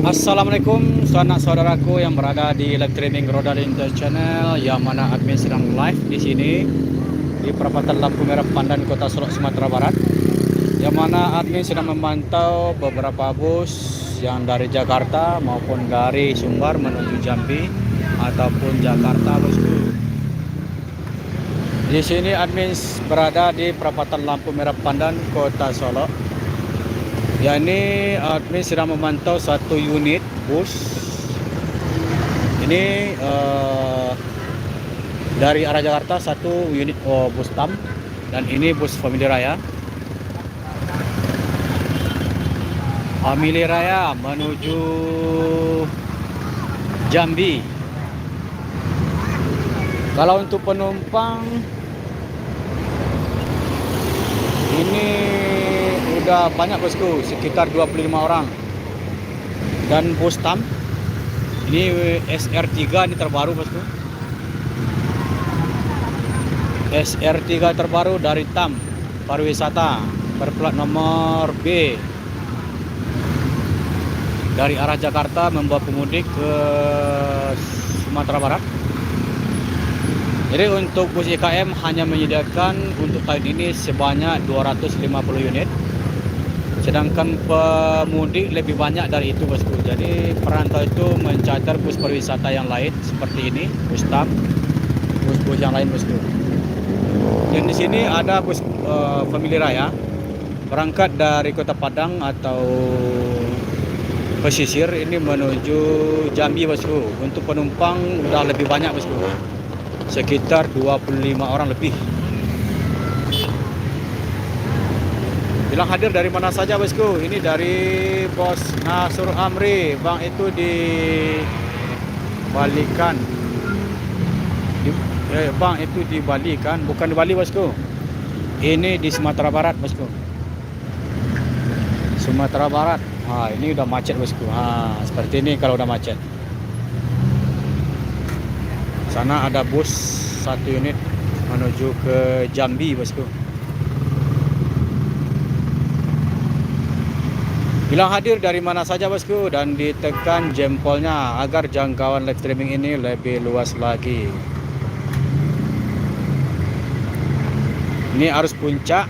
Assalamualaikum sanak saudaraku yang berada di live streaming Roda Lintas Channel, yang mana admin sedang live di sini di perapatan lampu merah Pandan, Kota Solok, Sumatera Barat. Yang mana admin sedang memantau beberapa bus yang dari Jakarta maupun dari Sumbar menuju Jambi ataupun Jakarta, bosku. Di sini admin berada di perapatan lampu merah Pandan, Kota Solok. Ya, ini admin sedang memantau satu unit bus. Ini dari arah Jakarta, satu unit bus TAM, dan ini bus Family Raya. Family Raya menuju Jambi. Kalau untuk penumpang ini udah banyak, bosku, sekitar 25 orang. Dan bus TAM ini SR3, ini terbaru, bosku. SR3 terbaru dari TAM Pariwisata berplat nomor B dari arah Jakarta membawa pemudik ke Sumatera Barat. Jadi untuk bus IKM hanya menyediakan untuk tahun ini sebanyak 250 unit. Sedangkan pemudik lebih banyak dari itu, bosku. Jadi perantau itu mencatat bus pariwisata yang lain seperti ini, bus TAM, bus-bus yang lain, bosku. Dan di sini ada bus Family Raya berangkat dari Kota Padang atau pesisir ini menuju Jambi, bosku. Untuk penumpang udah lebih banyak, bosku, sekitar 25 orang lebih. Bilang hadir dari mana saja, bosku? Ini dari Bos Nasur Amri. Bang itu di Bali kan? Bang itu di Bali kan? Bukan di Bali, bosku. Ini di Sumatera Barat, bosku. Sumatera Barat. Ini udah macet, bosku. Seperti ini kalau udah macet. Sana ada bus satu unit menuju ke Jambi, bosku. Bilang hadir dari mana saja, bosku, dan ditekan jempolnya agar jangkauan live streaming ini lebih luas lagi. Ini arus puncak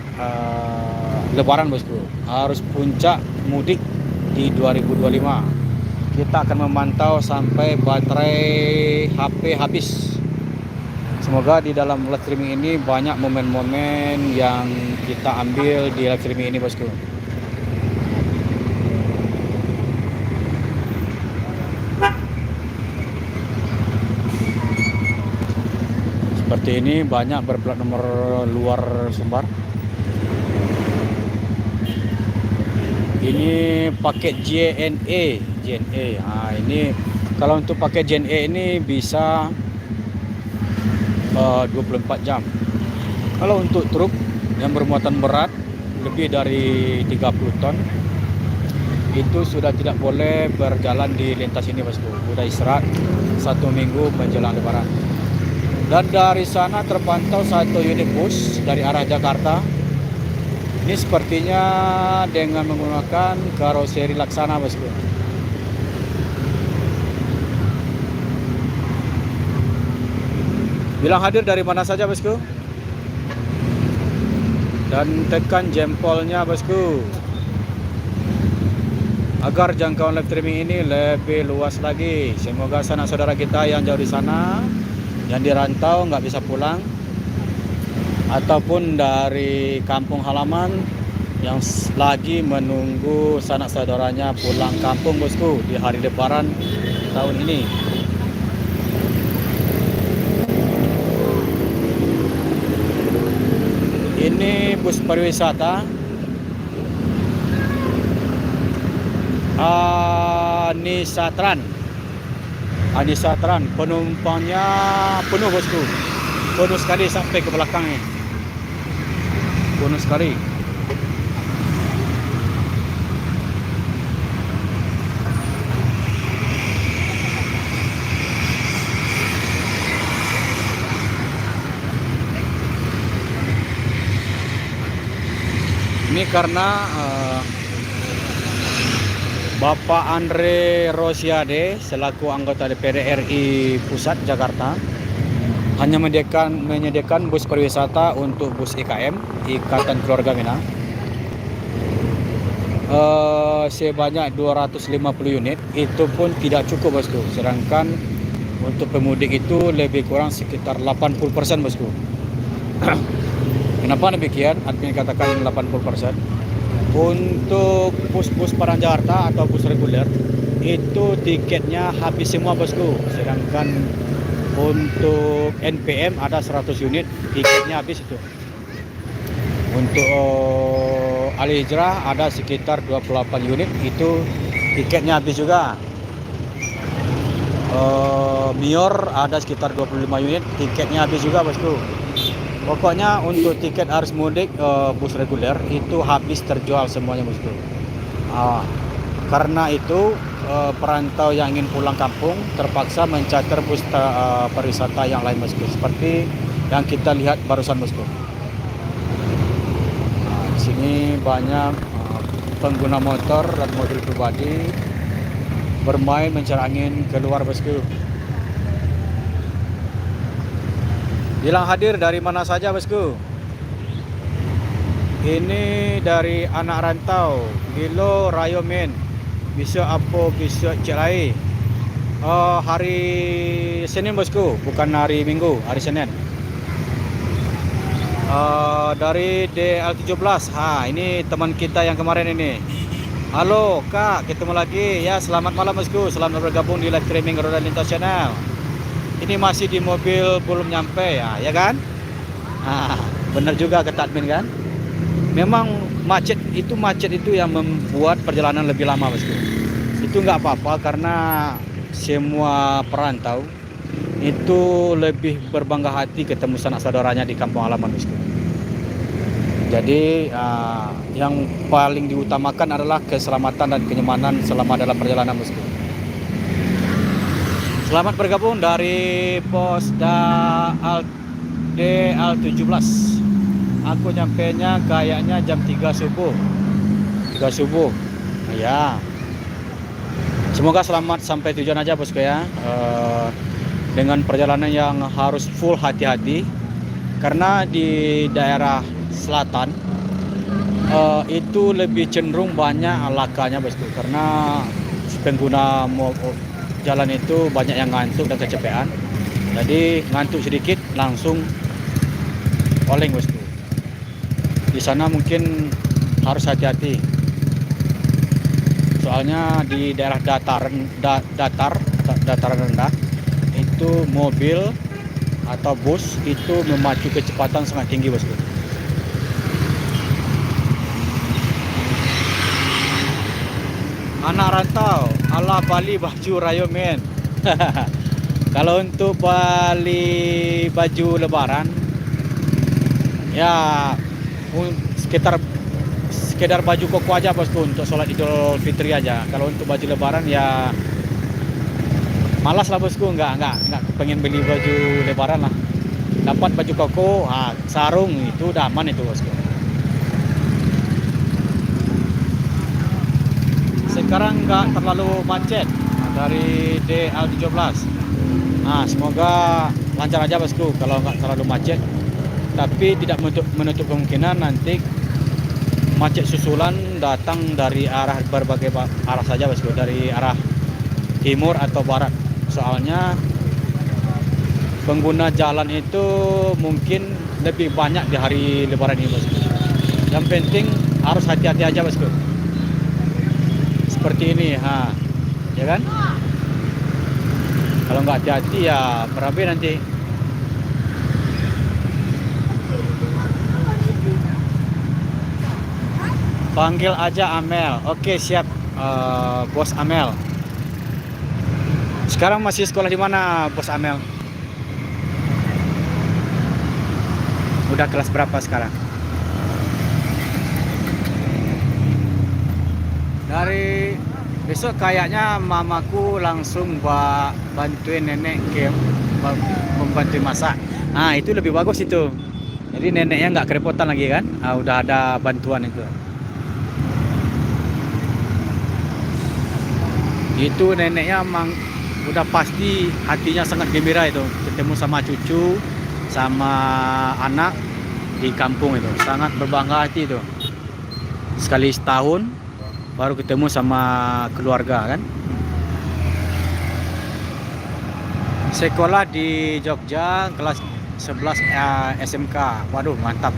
Lebaran, bosku. Arus puncak mudik di 2025. Kita akan memantau sampai baterai HP habis. Semoga di dalam live streaming ini banyak momen-momen yang kita ambil di live streaming ini, bosku. Seperti ini banyak berplat nomor luar Sumbar. Ini paket JNE. Ini kalau untuk paket JNE ini bisa 24 jam. Kalau untuk truk yang bermuatan berat lebih dari 30 ton itu sudah tidak boleh berjalan di lintas ini, bosku. Sudah istirahat 1 minggu menjelang Lebaran. Dan dari sana terpantau satu unit bus dari arah Jakarta. Ini sepertinya dengan menggunakan karoseri Laksana, bosku. Bilang hadir dari mana saja, bosku, dan tekan jempolnya, bosku, agar jangkauan live streaming ini lebih luas lagi. Semoga sanak saudara kita yang jauh di sana, yang dirantau nggak bisa pulang, ataupun dari kampung halaman yang lagi menunggu sanak saudaranya pulang kampung, bosku, di hari Lebaran tahun ini. Ini bus pariwisata Anisatran. Penumpangnya penuh, bosku. Penuh sekali sampai ke belakangnya. Penuh sekali. Ini karena Bapak Andre Rosiade selaku anggota DPR RI Pusat Jakarta hanya menyediakan bus pariwisata untuk bus IKM, Ikatan Keluarga Minang, sebanyak 250 unit. Itu pun tidak cukup, bosku. Sedangkan untuk pemudik itu lebih kurang sekitar 80%, bosku. Kenapa demikian? Admin katakan 80%. Untuk bus-bus Padang Jakarta atau bus reguler itu tiketnya habis semua, bosku. Sedangkan untuk NPM ada 100 unit, tiketnya habis itu. Untuk Al Hijrah ada sekitar 28 unit, itu tiketnya habis juga. Mior ada sekitar 25 unit, tiketnya habis juga, bosku. Pokoknya untuk tiket arus mudik bus reguler itu habis terjual semuanya, bosku. Karena itu perantau yang ingin pulang kampung terpaksa mencater bus pariwisata yang lain, bosku. Seperti yang kita lihat barusan, bosku. Di sini banyak pengguna motor dan mobil pribadi bermain mencari angin keluar, bosku. Bilang hadir dari mana saja, bosku? Ini dari anak rantau, Gilo Rayomen, besok apa besok Celai. Hari Senin, bosku, bukan hari Minggu, hari Senin. Dari DL17. Ini teman kita yang kemarin ini. Halo Kak, ketemu lagi ya. Selamat malam, bosku. Selamat bergabung di live streaming Roda Lintas Channel. Ini masih di mobil, belum nyampe ya kan? Benar juga kata admin kan? Memang macet itu yang membuat perjalanan lebih lama, bosku. Itu nggak apa-apa karena semua perantau itu lebih berbangga hati ketemu sanak saudaranya di kampung halaman, bosku. Jadi yang paling diutamakan adalah keselamatan dan kenyamanan selama dalam perjalanan, bosku. Selamat bergabung dari pos DL17. Aku nyampenya kayaknya jam 3 subuh. 3 subuh. Ya. Semoga selamat sampai tujuan aja, bosku ya. Dengan perjalanan yang harus full hati-hati. Karena di daerah selatan itu lebih cenderung banyak lakanya, bosku. Karena pengguna jalan itu banyak yang ngantuk dan kecapean. Jadi ngantuk sedikit langsung oleng, bosku. Di sana mungkin harus hati-hati. Soalnya di daerah dataran rendah itu mobil atau bus itu memacu kecepatan sangat tinggi, bosku. Anak rantau, ala Bali baju Rayomen. Kalau untuk Bali baju lebaran ya sekedar baju koko aja, bosku, untuk sholat Idul Fitri aja. Kalau untuk baju lebaran ya malas lah, bosku, nggak pengen beli baju lebaran lah. Dapat baju koko, sarung itu udah aman itu, bosku. Sekarang nggak terlalu macet dari DL17. Semoga lancar aja, bosku, kalau nggak terlalu macet. Tapi tidak menutup kemungkinan nanti macet susulan datang dari arah berbagai arah saja, bosku, dari arah timur atau barat. Soalnya pengguna jalan itu mungkin lebih banyak di hari lebaran ini, bosku. Yang penting harus hati-hati aja, bosku. Seperti ini, ya kan? Kalau nggak hati-hati ya berabe nanti. Panggil aja Amel. Oke, siap, Bos Amel. Sekarang masih sekolah di mana, Bos Amel? Udah kelas berapa sekarang? Dari besok kayaknya mamaku langsung bantuin nenek membantu masak. Itu lebih bagus itu. Jadi neneknya nggak kerepotan lagi kan? Udah ada bantuan itu. Itu neneknya emang udah pasti hatinya sangat gembira itu ketemu sama cucu sama anak di kampung itu, sangat berbangga hati itu. Sekali setahun baru ketemu sama keluarga kan. Sekolah di Jogja kelas 11 SMK. Waduh, mantap.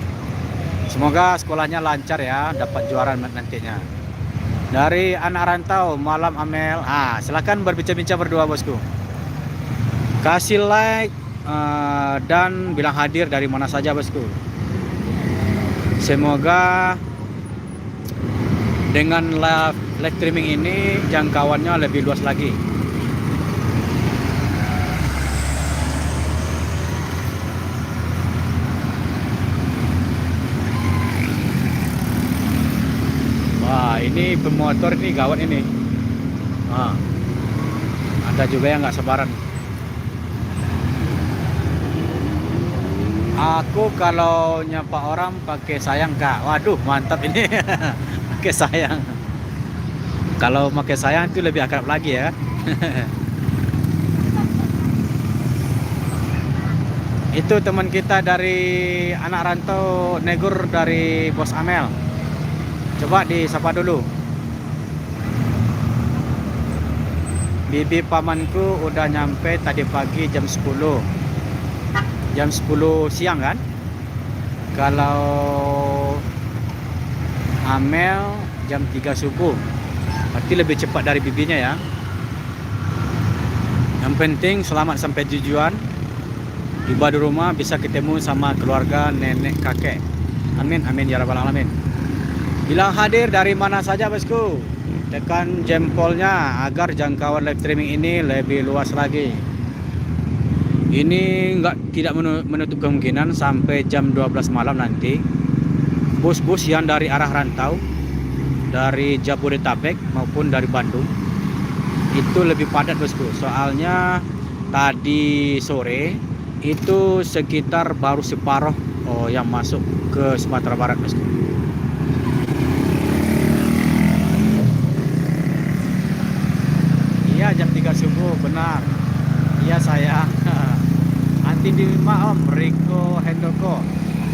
Semoga sekolahnya lancar ya, dapat juara nantinya. Dari anak rantau Malam Amel. Silakan berbincang-bincang berdua bosku. Kasih like dan bilang hadir dari mana saja bosku. Semoga dengan live streaming ini jangkauannya lebih luas lagi. Wah, ini pemotor ini gawat ini. Ada juga yang nggak sabaran. Aku kalau nyapa orang pakai sayang kak. Waduh, mantap ini. Pakai sayang. Kalau pakai sayang itu lebih akrab lagi ya. Itu teman kita dari anak rantau Negur dari Bos Amel. Coba disapa dulu. Bibi pamanku udah nyampe tadi pagi jam 10. Jam 10 siang kan? Kalau Amel jam 3 subuh. Berarti lebih cepat dari bibinya ya. Yang penting selamat sampai tujuan. Tiba di rumah bisa ketemu sama keluarga, nenek, kakek. Amin, amin ya rabbal alamin. Bilang hadir dari mana saja bosku. Tekan jempolnya agar jangkauan live streaming ini lebih luas lagi. Ini tidak menutup kemungkinan sampai jam 12 malam nanti bus-bus yang dari arah rantau, dari Jabodetabek maupun dari Bandung itu lebih padat bosku. Soalnya tadi sore itu sekitar baru separuh yang masuk ke Sumatera Barat bosku. Iya, jam 3 subuh benar. Iya sayang. Anti di Om Riko Hendoko.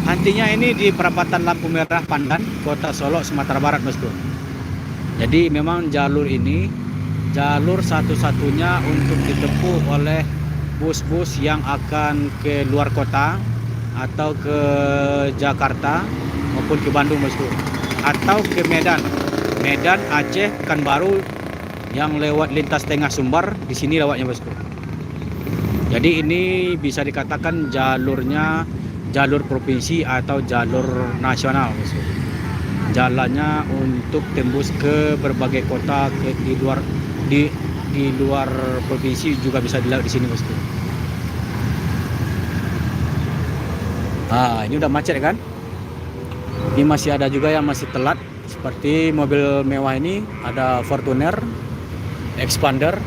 Antinya ini di perapatan Lampu Merah Pandan, Kota Solo, Sumatera Barat bosku. Jadi memang jalur ini jalur satu-satunya untuk ditempuh oleh bus-bus yang akan ke luar kota atau ke Jakarta maupun ke Bandung bosku, atau ke Medan, Aceh, Pekanbaru yang lewat lintas Tengah Sumbar. Di sini lewatnya bosku. Jadi ini bisa dikatakan jalurnya jalur provinsi atau jalur nasional bosku. Jalannya untuk tembus ke berbagai kota di luar provinsi juga bisa dilihat di sini bosku. Ini udah macet kan? Ini masih ada juga yang masih telat, seperti mobil mewah ini, ada Fortuner, Expander,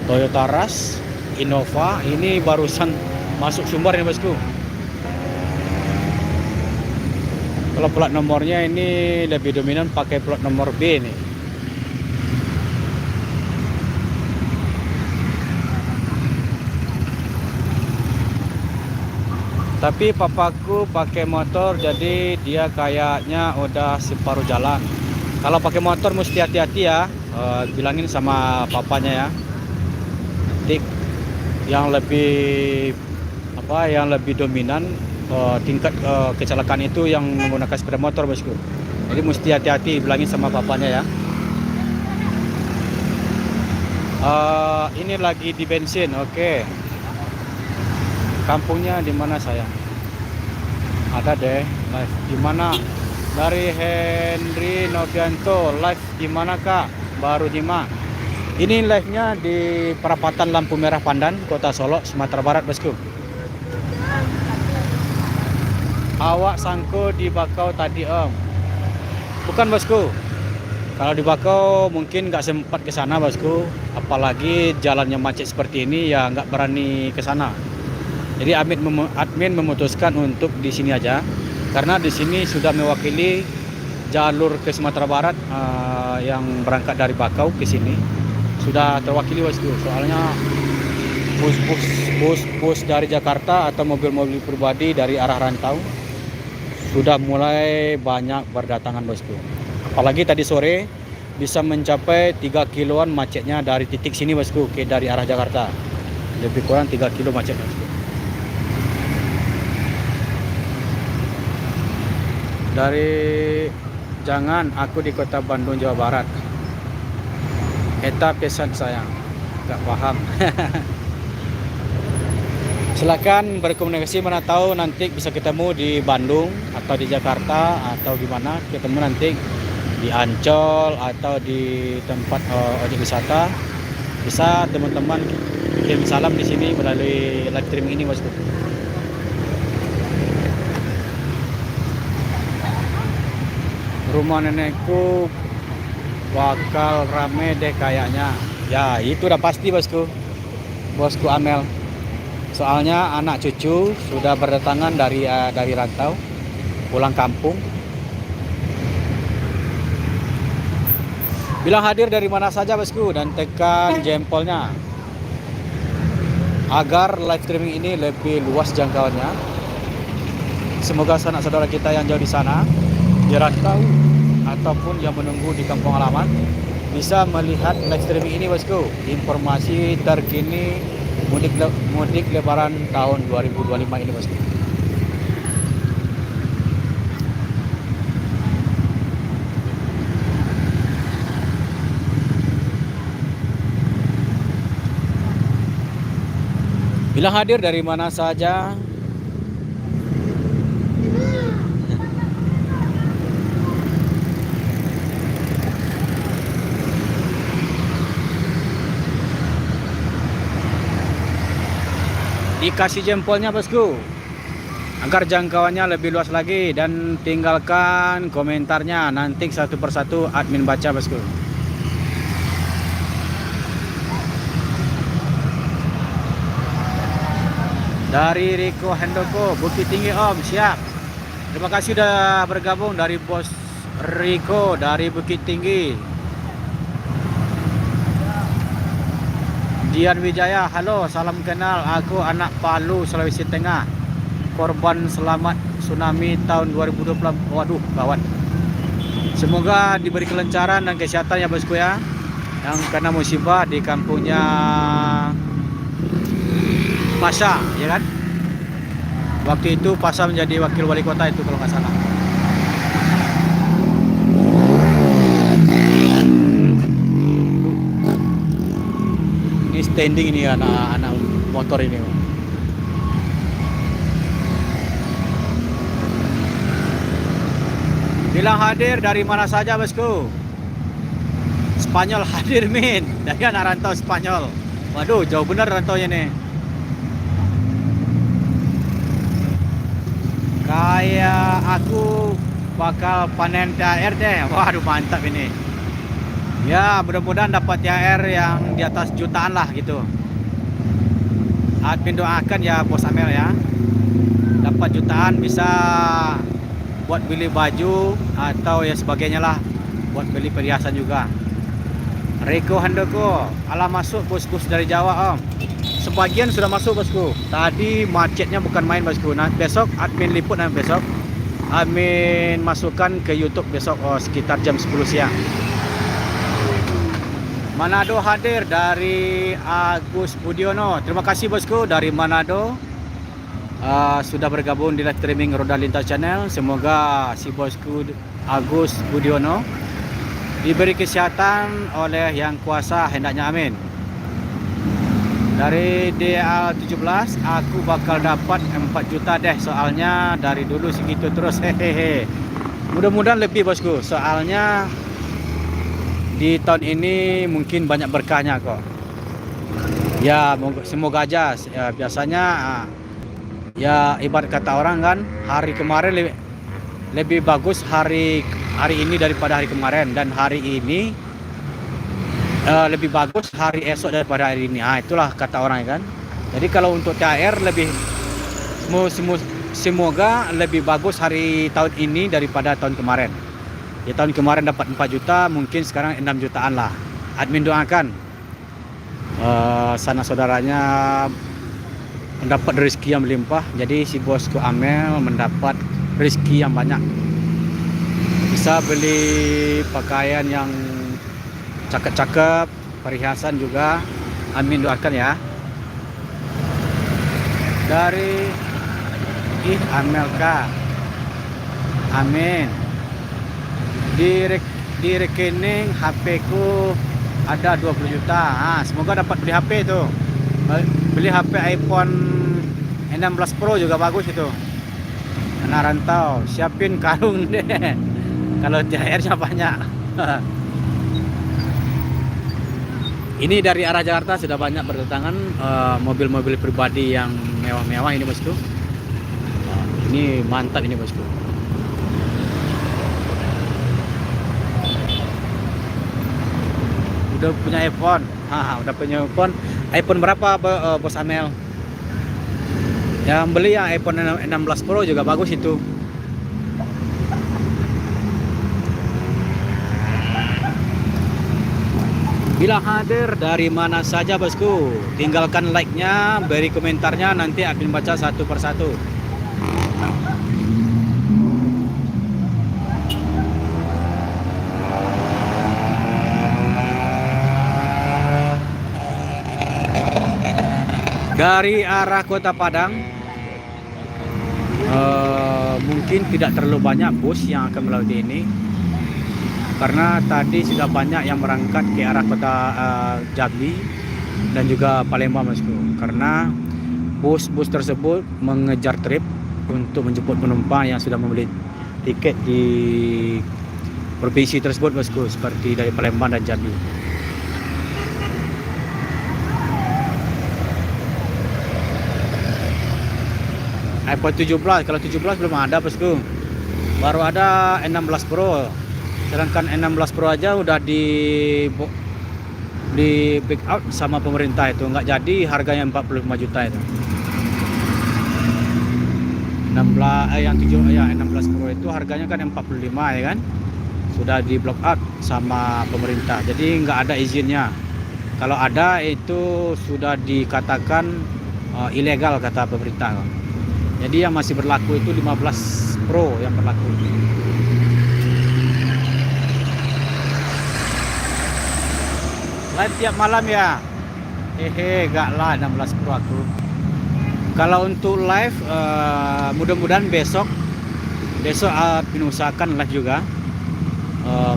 Toyota Rush, Innova. Ini barusan masuk Sumbar ini bosku. Kalau plat nomornya ini lebih dominan pakai plat nomor B nih. Tapi papaku pakai motor, jadi dia kayaknya udah separuh jalan. Kalau pakai motor mesti hati-hati ya. Bilangin sama papanya ya. Nanti yang lebih dominan tingkat kecelakaan itu yang menggunakan sepeda motor bosku. Jadi mesti hati-hati, bilangin sama papanya ya. Ini lagi di bensin, oke. Kampungnya di mana sayang? Ada deh live di mana? Dari Henry Novianto, live di mana kak? Baru Jima. Ini live-nya di perapatan Lampu Merah Pandan, Kota Solo, Sumatera Barat bosku. Awak sangko di Bakau tadi Om? Bukan bosku. Kalau di Bakau mungkin nggak sempat ke sana bosku. Apalagi jalannya macet seperti ini ya nggak berani ke sana. Jadi admin memutuskan untuk di sini aja, karena di sini sudah mewakili jalur ke Sumatera Barat yang berangkat dari Bakau ke sini. sudah terwakili bosku. Soalnya bus dari Jakarta atau mobil-mobil pribadi dari arah rantau sudah mulai banyak berdatangan bosku. Apalagi tadi sore bisa mencapai 3 kiloan macetnya dari titik sini bosku ke dari arah Jakarta. Lebih kurang 3 kilo macetnya bosku. Dari jangan aku di kota Bandung Jawa Barat. Eta pesan sayang. Gak paham. Silakan berkomunikasi, mana tahu nanti bisa ketemu di Bandung atau di Jakarta atau gimana, ketemu nanti di Ancol atau di tempat objek wisata. Bisa teman-teman kirim salam di sini melalui live streaming ini bosku. Rumah nenekku bakal rame deh kayaknya. Ya itu udah pasti bosku. Bosku Amel. Soalnya anak cucu sudah berdatangan dari rantau pulang kampung. Bilang hadir dari mana saja bosku dan tekan jempolnya agar live streaming ini lebih luas jangkauannya. Semoga sanak saudara kita yang jauh di sana, di rantau ataupun yang menunggu di kampung halaman bisa melihat live streaming ini bosku. Informasi terkini mudik lebaran tahun 2025 ini bosku. Bilang hadir dari mana saja. Dikasih jempolnya bosku agar jangkauannya lebih luas lagi, dan tinggalkan komentarnya, nanti satu persatu admin baca bosku. Dari Riko Handoko, Bukit Tinggi Om, siap. Terima kasih sudah bergabung dari Bos Riko dari Bukit Tinggi. Dian Wijaya, halo, salam kenal. Aku anak Palu, Sulawesi Tengah. Korban selamat tsunami tahun 2020. Waduh, kawan. Semoga diberi kelancaran dan kesehatan ya bosku ya. Yang kena musibah di kampungnya Pasha, ya kan? Waktu itu Pasha menjadi wakil wali kota itu kalau nggak salah. Ini standing ini anak-anak motor ini. Bilang hadir dari mana saja bosku. Spanyol hadir min, dari anak rantau Spanyol. Waduh, jauh benar rantaunya nih. Kayak aku bakal panen THR deh. Waduh, mantap ini. Ya, mudah-mudahan dapat THR yang di atas jutaan lah gitu. Admin doakan ya Bos Amel ya. Dapat jutaan, bisa buat beli baju atau ya sebagainya lah. Buat beli perhiasan juga. Riko Handoko, ala masuk bosku dari Jawa Om. Sebagian sudah masuk bosku. Tadi macetnya bukan main bosku. Nah, besok admin liput nanti besok. Admin masukkan ke YouTube besok sekitar jam 10 siang. Manado hadir dari Agus Budiono. Terima kasih bosku dari Manado. Sudah bergabung di live streaming Roda Lintas Channel. Semoga si bosku Agus Budiono diberi kesehatan oleh yang kuasa, hendaknya amin. Dari DA17 aku bakal dapat 4 juta deh, soalnya dari dulu segitu terus, hehehe. Mudah-mudahan lebih bosku, soalnya di tahun ini mungkin banyak berkahnya kok. Ya semoga aja. Ya, biasanya ya ibarat kata orang kan, hari kemarin lebih bagus hari ini daripada hari kemarin, dan hari ini lebih bagus hari esok daripada hari ini. Itulah kata orang kan. Jadi kalau untuk THR lebih semoga lebih bagus hari tahun ini daripada tahun kemarin. Ya, tahun kemarin dapat 4 juta, mungkin sekarang 6 jutaan lah. Admin doakan. sanak saudaranya mendapat rezeki yang melimpah. Jadi si bosku Amel mendapat rezeki yang banyak, bisa beli pakaian yang cakep-cakep, perhiasan juga. Amin, doakan ya. Dari Amelka, amin. Di rekening HP ku ada 20 juta. Semoga dapat beli HP itu. Beli HP iPhone 16 Pro juga bagus itu. Anak rantau, siapin karung deh. Kalau THR-nya banyak. Ini dari arah Jakarta sudah banyak berdatangan mobil-mobil pribadi yang mewah-mewah ini bosku. Ini mantap ini bosku. Udah punya iPhone. Udah punya iPhone. iPhone berapa Bos Amel? Yang beli yang iPhone 16 Pro juga bagus itu. Bila hadir dari mana saja bosku, tinggalkan like-nya, beri komentarnya, nanti akan baca satu persatu. Dari arah Kota Padang, mungkin tidak terlalu banyak bus yang akan melalui ini, karena tadi sudah banyak yang berangkat ke arah kota Jambi dan juga Palembang bosku. Karena bus-bus tersebut mengejar trip untuk menjemput penumpang yang sudah membeli tiket di provinsi tersebut bosku, seperti dari Palembang dan Jambi. iPhone 17, kalau 17 belum ada bosku, baru ada 16 Pro. Sedangkan 16 Pro aja udah di back out sama pemerintah itu, nggak jadi, harganya 45 juta itu. 16 Pro itu harganya kan 45 ya kan, sudah di block out sama pemerintah, jadi nggak ada izinnya. Kalau ada itu sudah dikatakan ilegal kata pemerintah. Jadi yang masih berlaku itu 15 Pro yang berlaku. Live tiap malam ya? Gak lah 16 Pro aku. Kalau untuk live mudah-mudahan besok akan usahakan live juga.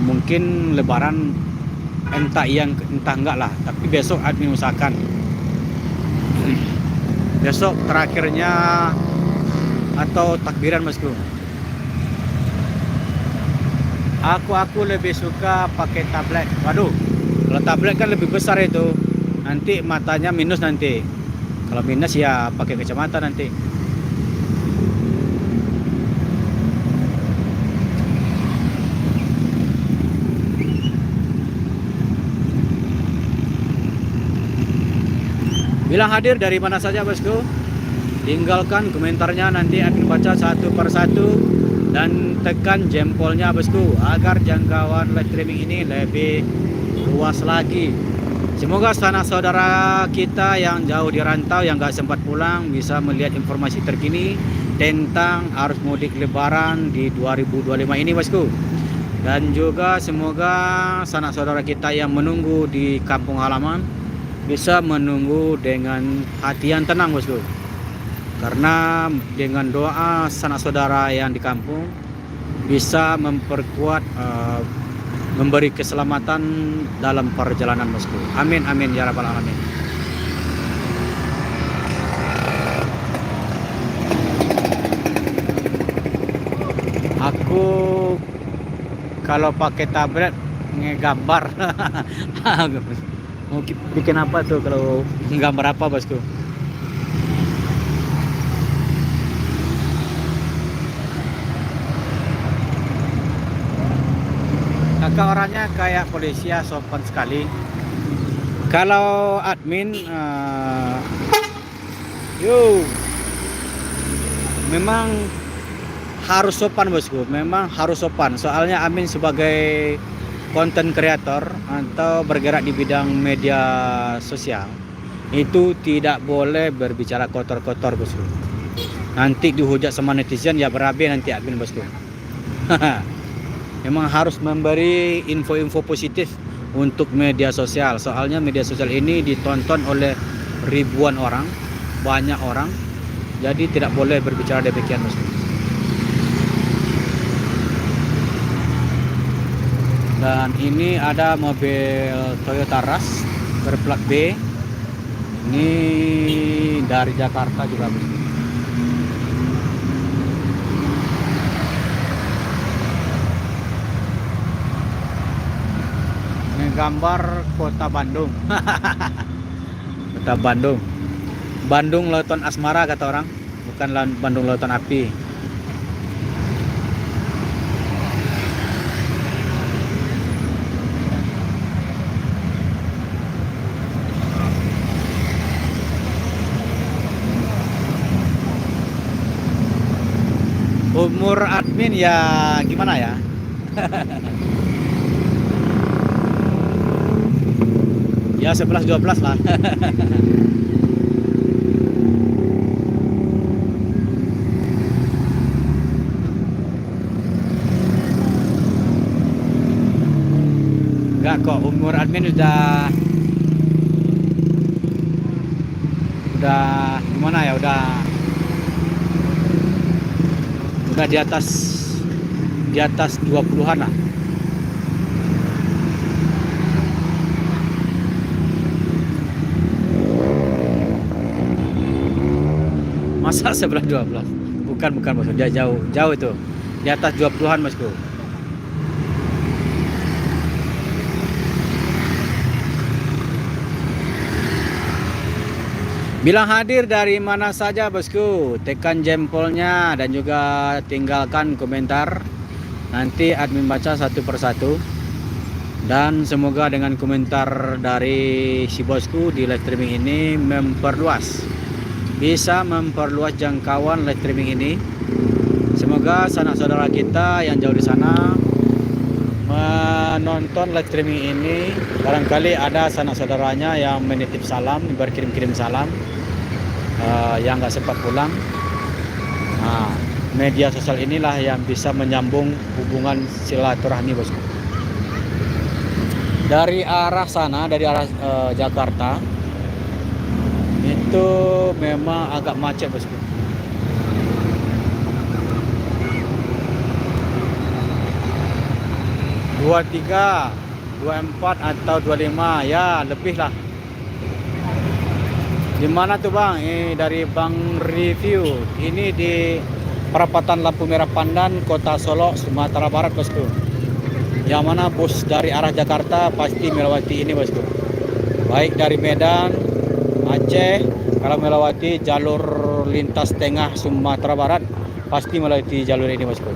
Mungkin lebaran entah enggak lah, tapi besok akan usahakan. Besok terakhirnya atau takbiran bosku. Aku lebih suka pakai tablet. Waduh, kalau tablet kan lebih besar itu, nanti matanya minus nanti. Kalau minus ya pakai kacamata nanti. Bila hadir dari mana saja bosku, tinggalkan komentarnya, nanti akan baca satu persatu, dan tekan jempolnya bosku agar jangkauan live streaming ini lebih luas lagi. Semoga sanak saudara kita yang jauh di rantau, yang gak sempat pulang, bisa melihat informasi terkini tentang arus mudik lebaran di 2025 ini bosku. Dan juga semoga sanak saudara kita yang menunggu di kampung halaman bisa menunggu dengan hati yang tenang bosku. Karena dengan doa sanak saudara yang di kampung bisa memperkuat, memberi keselamatan dalam perjalanan bosku. Amin amin ya rabbal alamin. Aku kalau pakai tablet ngegambar. Mau bikin apa tuh kalau gambar apa bosku? Kakak orangnya kayak polisi ya, sopan sekali. Kalau admin memang harus sopan bosku, memang harus sopan. Soalnya admin sebagai konten kreator atau bergerak di bidang media sosial itu tidak boleh berbicara kotor-kotor, bosku. Nanti dihujat sama netizen, ya berabe nanti admin, bosku. Memang harus memberi info-info positif untuk media sosial. Soalnya media sosial ini ditonton oleh ribuan orang, banyak orang. Jadi tidak boleh berbicara demikian, bosku. Dan ini ada mobil Toyota Rush berplat B. Ini dari Jakarta juga, bosku. Ini gambar kota Bandung. Kota Bandung. Bandung Lautan Asmara kata orang, bukan Bandung Lautan Api. Umur admin ya gimana ya? Ya 11-12 lah. Enggak kok, umur admin udah gimana ya, udah di atas 20-an lah. Masa 11-12? Bukan bosku, dia jauh itu. Di atas 20-an, bosku. Bilang hadir dari mana saja, bosku. Tekan jempolnya dan juga tinggalkan komentar. Nanti admin baca satu persatu. Dan semoga dengan komentar dari si bosku di live streaming ini bisa memperluas jangkauan live streaming ini. Semoga sanak saudara kita yang jauh di sana menonton live streaming ini. Barangkali ada sanak saudaranya yang menitip salam, berkirim-kirim salam, yang nggak sempat pulang. Nah, media sosial inilah yang bisa menyambung hubungan silaturahmi, bosku. Dari arah sana, dari arah Jakarta, itu memang agak macet, bosku. Dua 23, 24 atau 25, ya lebih lah. Di mana tuh bang? Dari Bang Review. Ini di perapatan Lampu Merah Pandan, Kota Solok, Sumatera Barat, bosku. Yang mana bus dari arah Jakarta pasti melewati ini, bosku. Baik dari Medan, Aceh, kalau melewati jalur lintas tengah Sumatera Barat pasti melewati jalur ini, bosku.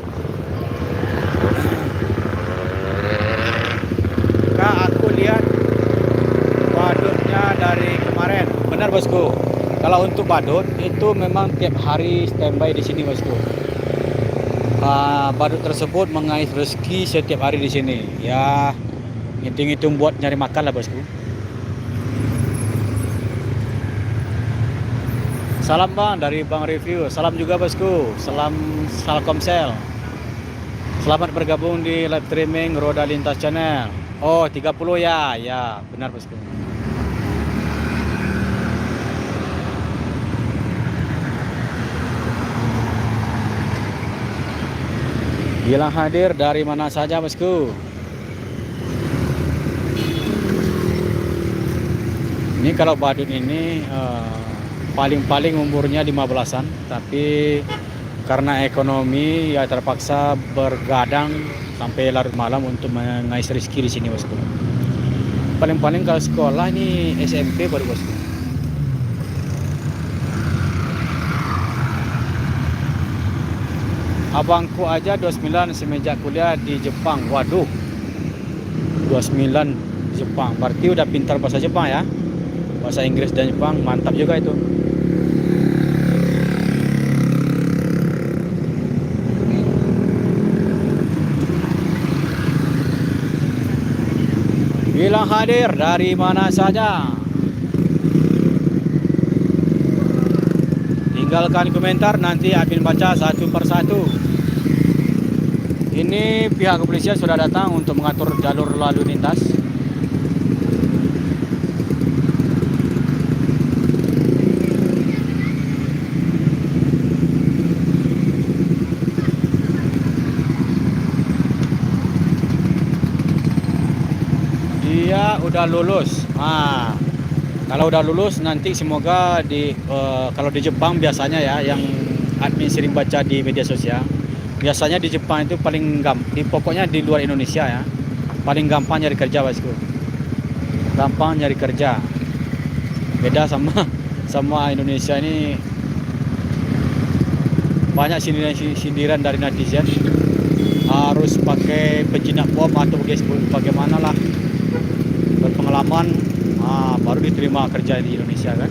Kak, aku lihat badutnya dari kemarin. Benar, bosku. Kalau untuk badut itu memang tiap hari standby di sini, bosku. Badut tersebut mengais rezeki setiap hari di sini. Ya, ngitung-ngitung buat nyari makan lah, bosku. Salam bang dari Bang Review. Salam juga, bosku. Salam Salkomsel. Selamat bergabung di live streaming Roda Lintas Channel. Oh, 30 ya. Ya, benar, bosku. Bilang hadir dari mana saja, bosku. Ini kalau badut ini paling-paling umurnya 15-an, tapi karena ekonomi ya terpaksa bergadang sampai larut malam untuk mengais rezeki di sini, bosku. Paling-paling kalau sekolah ini SMP baru, bosku. Abangku aja 29 semenjak kuliah di Jepang. Waduh, 29 Jepang, berarti udah pintar bahasa Jepang ya. Bahasa Inggris dan Jepang, mantap juga itu. Bilang hadir dari mana saja. Tinggalkan komentar, nanti admin baca satu persatu. Ini pihak kepolisian sudah datang untuk mengatur jalur lalu lintas. Dia udah lulus. Kalau udah lulus nanti semoga kalau di Jepang biasanya ya, yang admin sering baca di media sosial, biasanya di Jepang itu paling pokoknya di luar Indonesia ya, paling gampang nyari kerja bosku. Gampang nyari kerja. Beda sama Indonesia ini, banyak sindiran dari netizen. Harus pakai penjinak bom atau bagaimana lah, berpengalaman baru diterima kerja di Indonesia kan.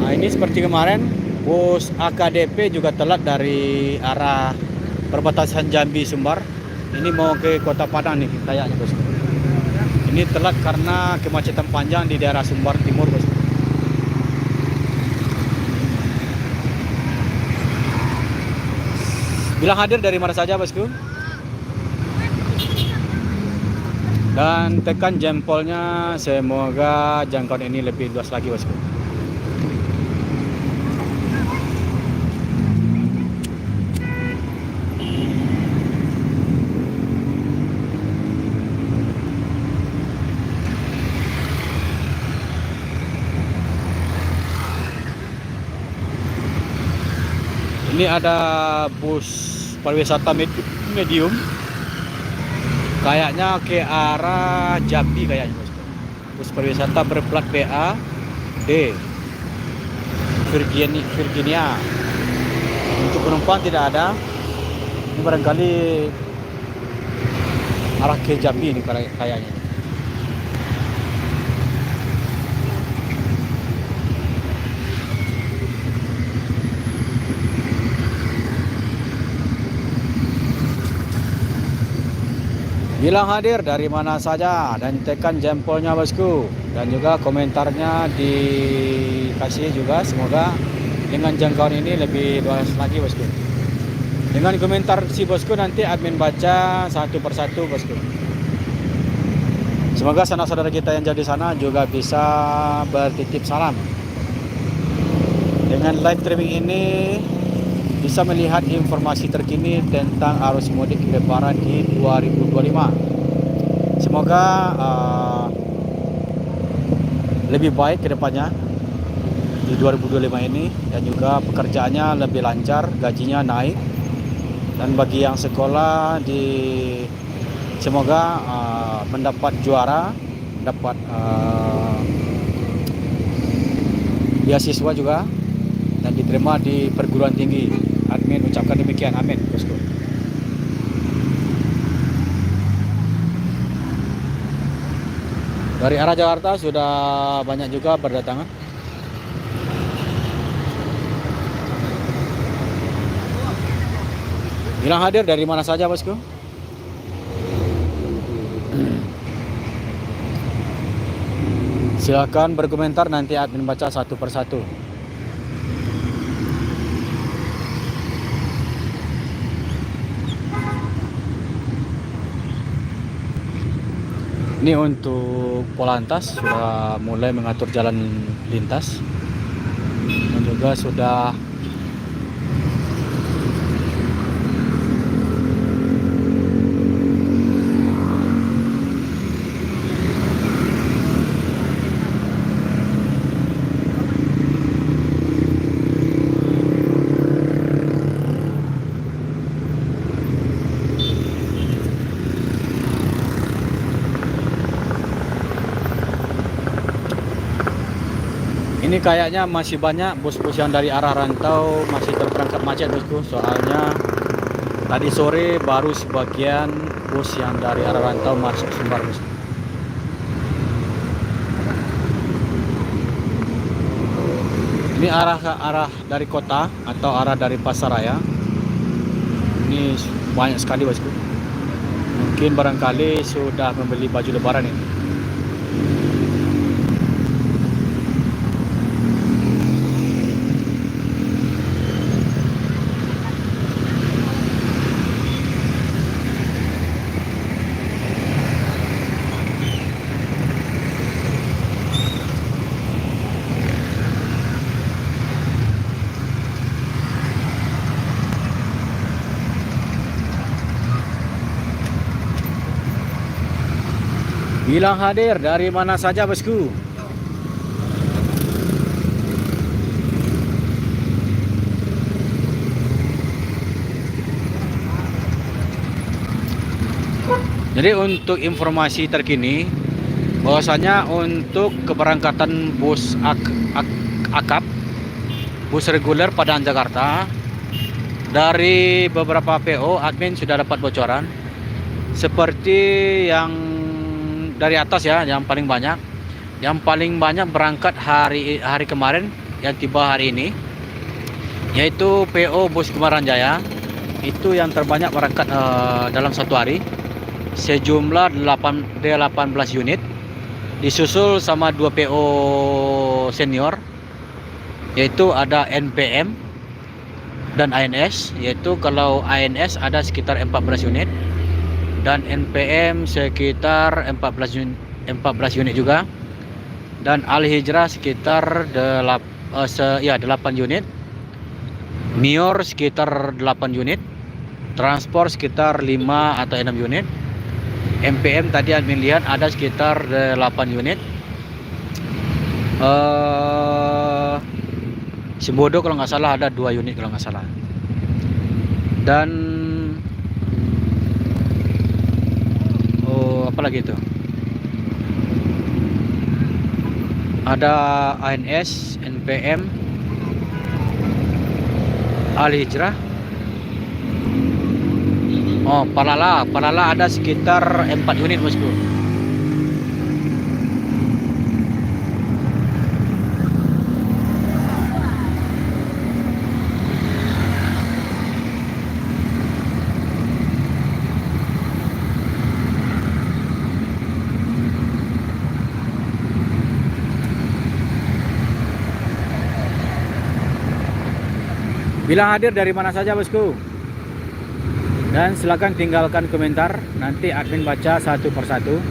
Nah ini seperti kemarin bus AKDP juga telat dari arah perbatasan Jambi Sumbar. Ini mau ke Kota Padang nih kayaknya bos. Ini telat karena kemacetan panjang di daerah Sumbar Timur bos. Bilang hadir dari mana saja bosku. Dan tekan jempolnya, semoga jangkauan ini lebih luas lagi bosku. Ini ada bus pariwisata medium. Kayaknya ke arah Jambi kayaknya bosku. Bus pariwisata berplat BAD Virginia. Untuk penumpang tidak ada. Ini barangkali arah ke Jambi ini kayaknya. Bilang hadir dari mana saja dan tekan jempolnya bosku, dan juga komentarnya dikasih juga, semoga dengan jangkauan ini lebih luas lagi bosku. Dengan komentar si bosku nanti admin baca satu persatu bosku. Semoga saudara-saudara kita yang jadi sana juga bisa bertitip salam. Dengan live streaming ini bisa melihat informasi terkini tentang arus mudik lebaran di 2025. Semoga lebih baik ke depannya di 2025 ini, dan juga pekerjaannya lebih lancar, gajinya naik, dan bagi yang sekolah semoga mendapat juara, mendapat beasiswa juga, dan diterima di perguruan tinggi. Admin ucapkan demikian, amin bosku. Dari arah Jakarta sudah banyak juga berdatangan. Bilang hadir dari mana saja bosku. Silakan berkomentar, nanti admin baca satu persatu. Ini untuk Polantas sudah mulai mengatur jalan lintas, dan juga sudah ini kayaknya masih banyak bus-bus yang dari arah rantau masih terperangkap macet bosku. Soalnya tadi sore baru sebagian bus yang dari arah rantau masuk Sumbar bosku. Ini arah dari kota atau arah dari Pasaraya. Ini banyak sekali bosku. Mungkin barangkali sudah membeli baju lebaran ini. Bilang hadir dari mana saja bosku. Jadi untuk informasi terkini, bahwasanya untuk keberangkatan bus akap, bus reguler Padang Jakarta, dari beberapa PO admin sudah dapat bocoran seperti yang dari atas ya, yang paling banyak berangkat hari kemarin yang tiba hari ini, yaitu PO Bus Kemaran Jaya. Itu yang terbanyak berangkat dalam satu hari, sejumlah 18 unit, disusul sama 2 PO senior, yaitu ada NPM dan ANS. Yaitu kalau ANS ada sekitar 14 unit dan NPM sekitar 14 unit juga, dan Al Hijrah sekitar 8 unit, Nior sekitar 8 unit, Transport sekitar 5 atau 6 unit, MPM tadi admin lihat ada sekitar 8 unit, Simbodo kalau nggak salah ada 2 unit kalau nggak salah, dan apa lagi itu, ada ANS, NPM, Al Hijrah, Palala ada sekitar 4 unit bosku. Bilang hadir dari mana saja bosku, dan silakan tinggalkan komentar, nanti admin baca satu persatu,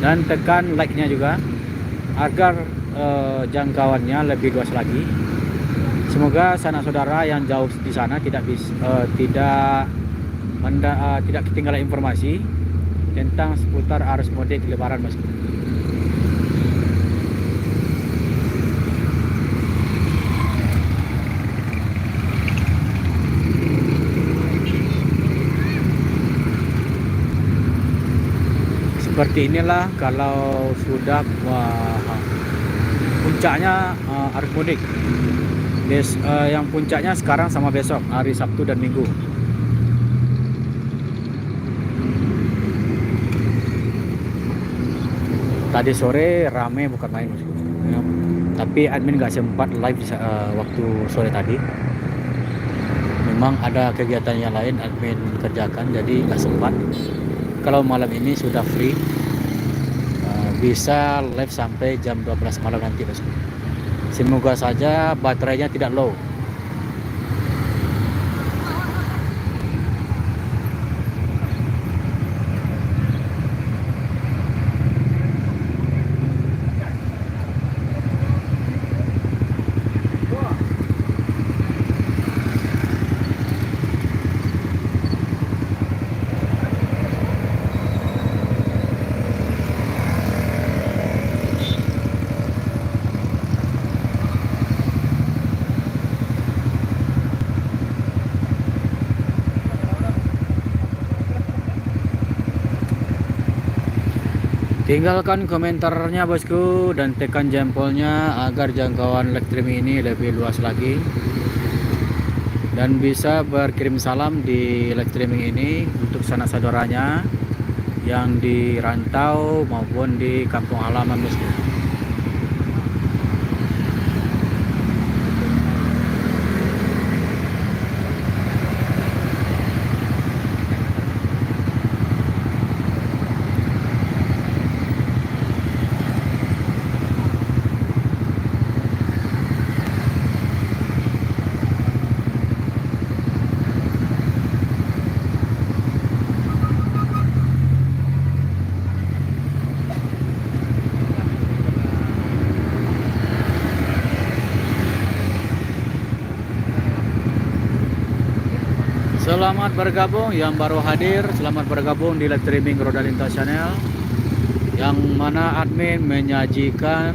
dan tekan like-nya juga agar jangkauannya lebih luas lagi. Semoga sanak saudara yang jauh di sana tidak ketinggalan informasi tentang seputar arus mudik lebaran bosku. Seperti inilah kalau sudah puncaknya arus mudik. Yang puncaknya sekarang sama besok, hari Sabtu dan Minggu. Tadi sore rame bukan main ya, tapi admin nggak sempat live waktu sore tadi. Memang ada kegiatan yang lain admin kerjakan, jadi nggak sempat. Kalau malam ini sudah free, bisa live sampai jam 12 malam nanti bosku. Semoga saja baterainya tidak low. Tinggalkan komentarnya bosku dan tekan jempolnya agar jangkauan live streaming ini lebih luas lagi, dan bisa berkirim salam di live streaming ini untuk sanak saudaranya yang di rantau maupun di kampung halaman bosku. Selamat bergabung yang baru hadir, selamat bergabung di live streaming Roda Lintas Channel, yang mana admin menyajikan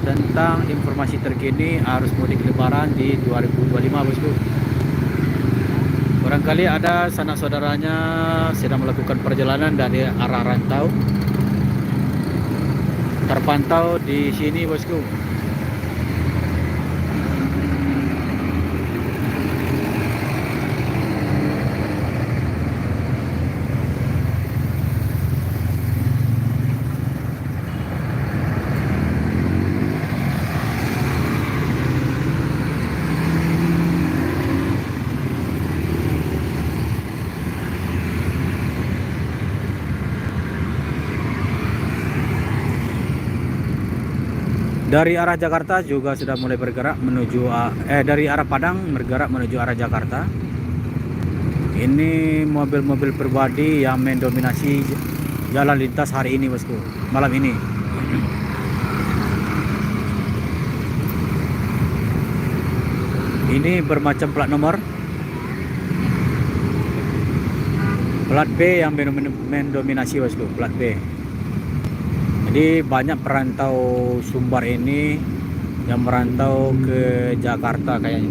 tentang informasi terkini arus mudik lebaran di 2025, bosku. Barangkali ada sanak saudaranya sedang melakukan perjalanan dari arah rantau, terpantau di sini, bosku. Dari arah Jakarta juga sudah mulai bergerak menuju dari arah Padang bergerak menuju arah Jakarta. Ini mobil-mobil pribadi yang mendominasi jalan lintas hari ini, bosku, malam ini. Ini bermacam plat nomor. Plat B yang mendominasi, bosku, plat B. Jadi banyak perantau Sumbar ini yang merantau ke Jakarta kayaknya.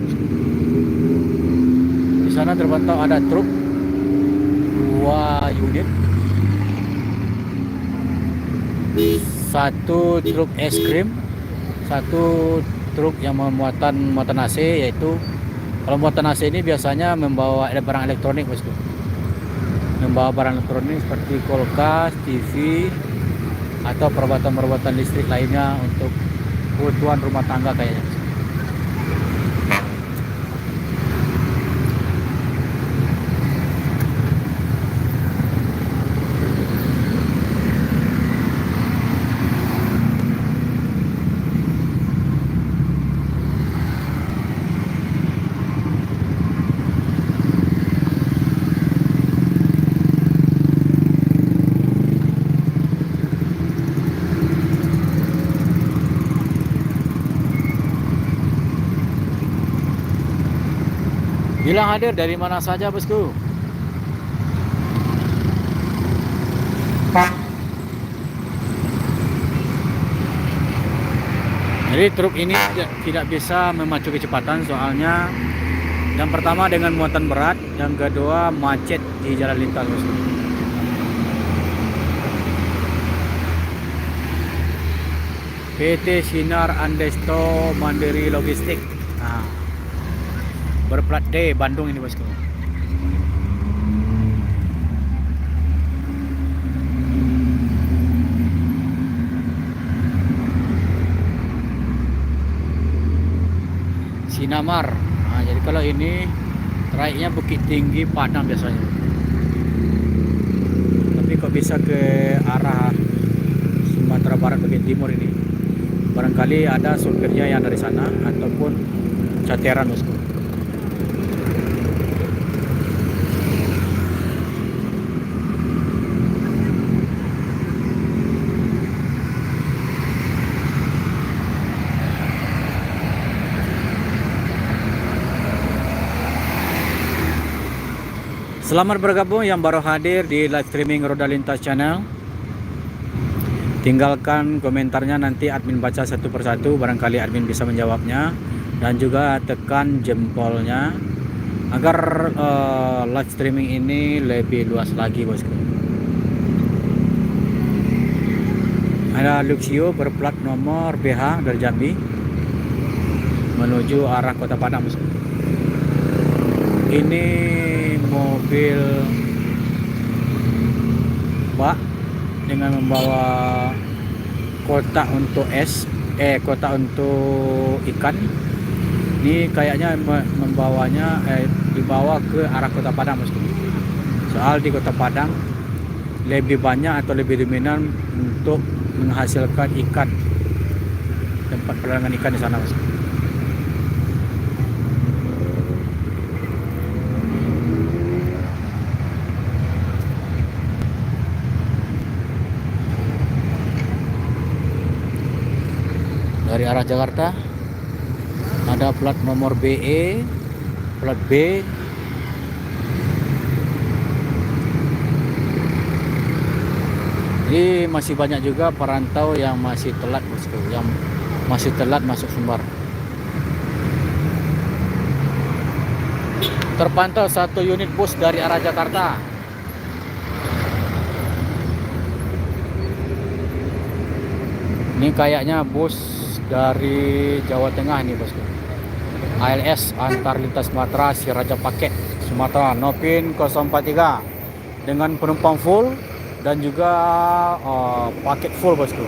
Di sana terpantau ada truk 2 unit, satu truk es krim, satu truk yang muatan AC, yaitu kalau muatan AC ini biasanya membawa barang elektronik, bosku. Membawa barang elektronik seperti kulkas, TV, atau perabatan-perabatan listrik lainnya untuk kebutuhan rumah tangga kayaknya. Bilang hadir dari mana saja, bosku. Jadi truk ini tidak bisa memacu kecepatan, soalnya yang pertama dengan muatan berat, yang kedua macet di jalan lintas, bosku. PT Sinar Andesto Mandiri Logistik. Berplat D Bandung ini, bosku. Sinamar. Jadi kalau ini traiknya Bukit Tinggi Padang biasanya. Tapi kok bisa ke arah Sumatera Barat bagian timur ini? Barangkali ada supirnya yang dari sana ataupun cateran, bosku. Selamat bergabung yang baru hadir di live streaming Roda Lintas Channel. Tinggalkan komentarnya, nanti admin baca satu persatu, barangkali admin bisa menjawabnya. Dan juga tekan jempolnya agar live streaming ini lebih luas lagi, bosku. Ada Luxio berplat nomor BH dari Jambi menuju arah Kota Padang, bosku. Ini mobil bak dengan membawa kotak untuk kotak untuk ikan. Ini kayaknya dibawa ke arah Kota Padang, bosku. Soal di Kota Padang lebih banyak atau lebih dominan untuk menghasilkan ikan, tempat pelelangan ikan di sana, bosku. Dari arah Jakarta ada plat nomor BE plat B. Jadi masih banyak juga perantau yang masih telat bosku, yang masih telat masuk Sumbar. Terpantau satu unit bus dari arah Jakarta. Ini kayaknya bus dari Jawa Tengah nih bosku. ALS antar lintas Sumatera Siraja Paket Sumatera Nopin 043 dengan penumpang full dan juga paket full bosku.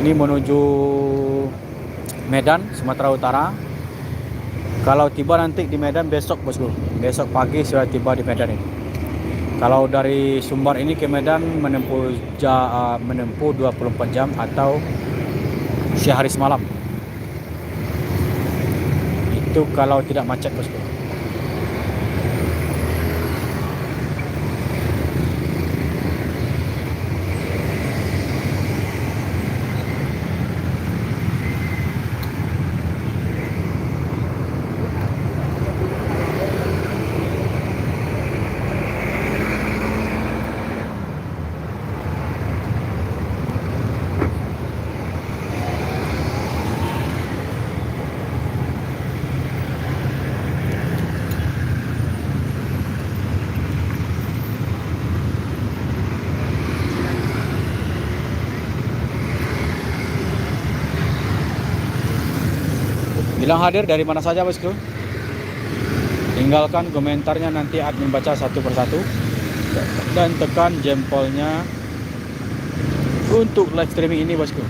Ini menuju Medan Sumatera Utara. Kalau tiba nanti di Medan besok bosku, besok pagi sudah tiba di Medan ini. Kalau dari Sumbar ini ke Medan menempuh 24 jam atau sehari semalam. Itu kalau tidak macet bosku. Bilang hadir dari mana saja bosku. Tinggalkan komentarnya, nanti admin baca satu persatu. Dan tekan jempolnya untuk live streaming ini bosku.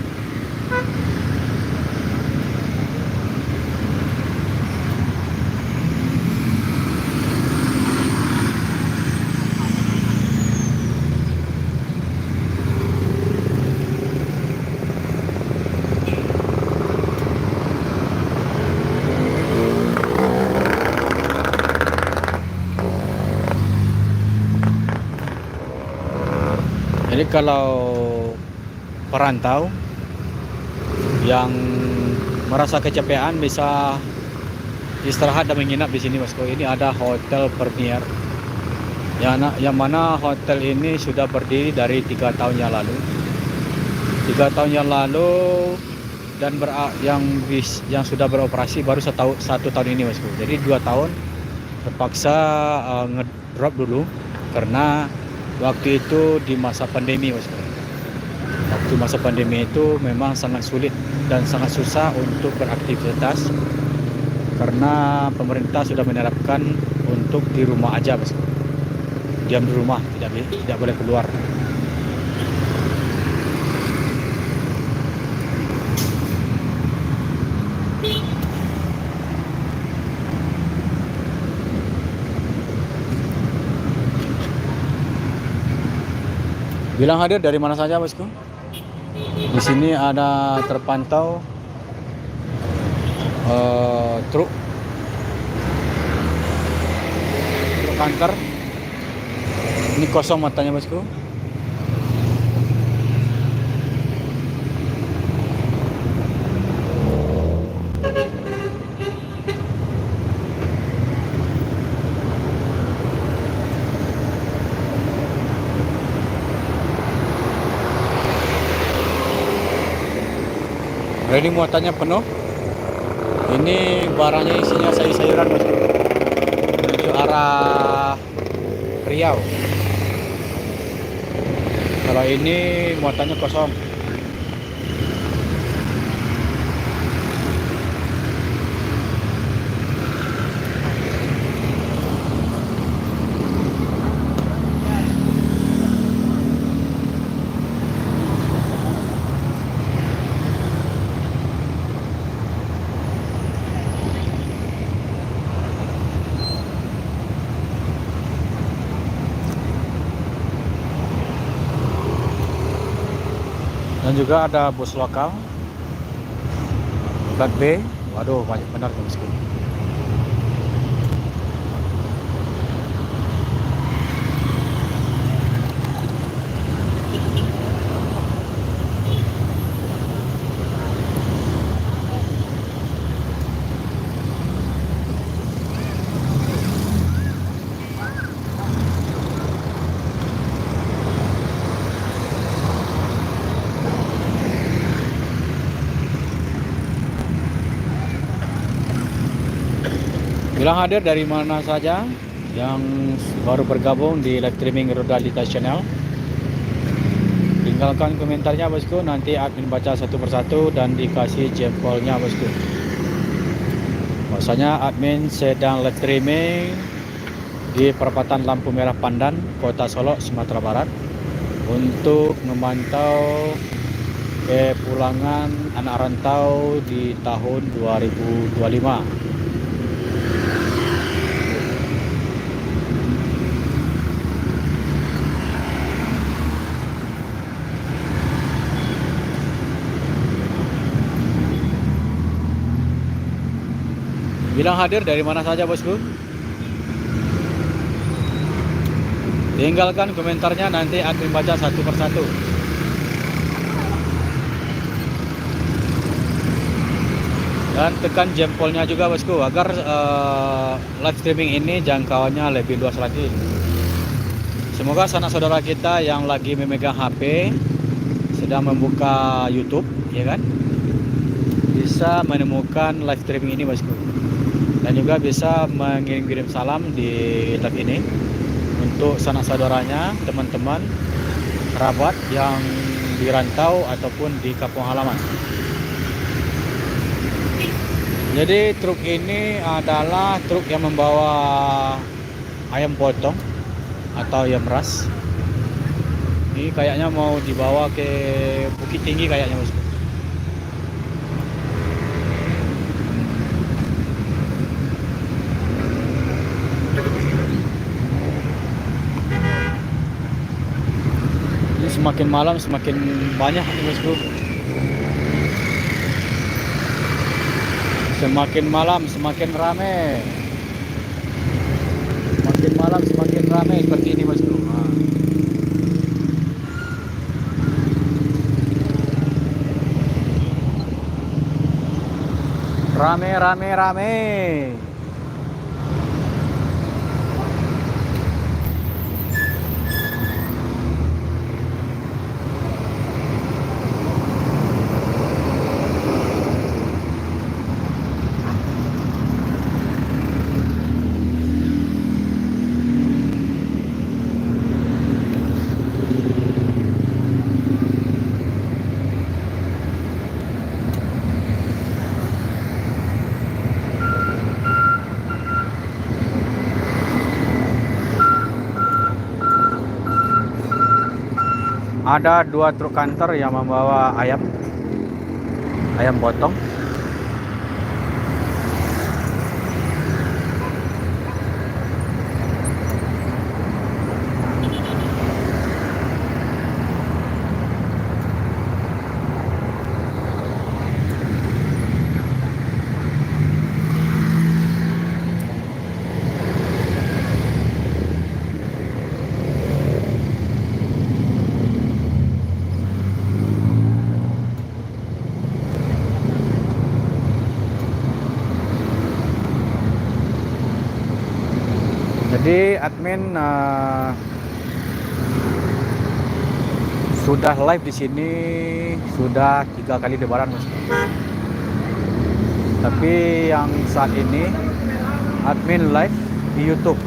Jadi kalau perantau yang merasa kecapean bisa istirahat dan menginap di sini bosku. Ini ada Hotel Premier yang mana hotel ini sudah berdiri dari 3 tahun yang lalu. 3 tahun yang lalu dan yang sudah beroperasi baru 1 tahun ini bosku. Jadi 2 tahun terpaksa ngedrop dulu karena waktu itu di masa pandemi bosku. Waktu masa pandemi itu memang sangat sulit dan sangat susah untuk beraktivitas karena pemerintah sudah menerapkan untuk di rumah aja bosku. Diam di rumah, tidak boleh keluar. Bilang hadir dari mana saja bosku. Di sini ada terpantau truk kanker. Ini kosong matanya bosku. Ini muatannya penuh. Ini barangnya isinya sayur-sayuran bosku. Menuju arah Riau. Kalau ini muatannya kosong. Dan juga ada bus lokal plat B. Waduh, banyak benar bosku. Bilang hadir dari mana saja yang baru bergabung di live streaming Rodalitas Channel, tinggalkan komentarnya bosku, nanti admin baca satu persatu dan dikasih jempolnya bosku. Bahwasanya admin sedang live streaming di perempatan lampu merah Pandan, Kota Solok, Sumatera Barat, untuk memantau kepulangan anak rantau di tahun 2025. Bilang hadir dari mana saja bosku. Tinggalkan komentarnya, nanti admin baca satu persatu. Dan tekan jempolnya juga bosku, agar live streaming ini jangkauannya lebih luas lagi. Semoga sanak saudara kita yang lagi memegang HP, sedang membuka YouTube, ya kan, bisa menemukan live streaming ini bosku. Dan juga bisa mengirim-kirim salam di live ini untuk sanak saudaranya, teman-teman, kerabat yang dirantau ataupun di kampung halaman. Jadi truk ini adalah truk yang membawa ayam potong atau ayam ras. Ini kayaknya mau dibawa ke Bukit Tinggi kayaknya bosku. Semakin malam semakin banyak nih bosku. Semakin malam semakin ramai. Semakin malam semakin ramai seperti ini bosku. Rame. Ada 2 truk kantor yang membawa ayam potong. Jadi admin sudah live di sini sudah 3 kali lebaran mas. Tapi yang saat ini admin live di YouTube.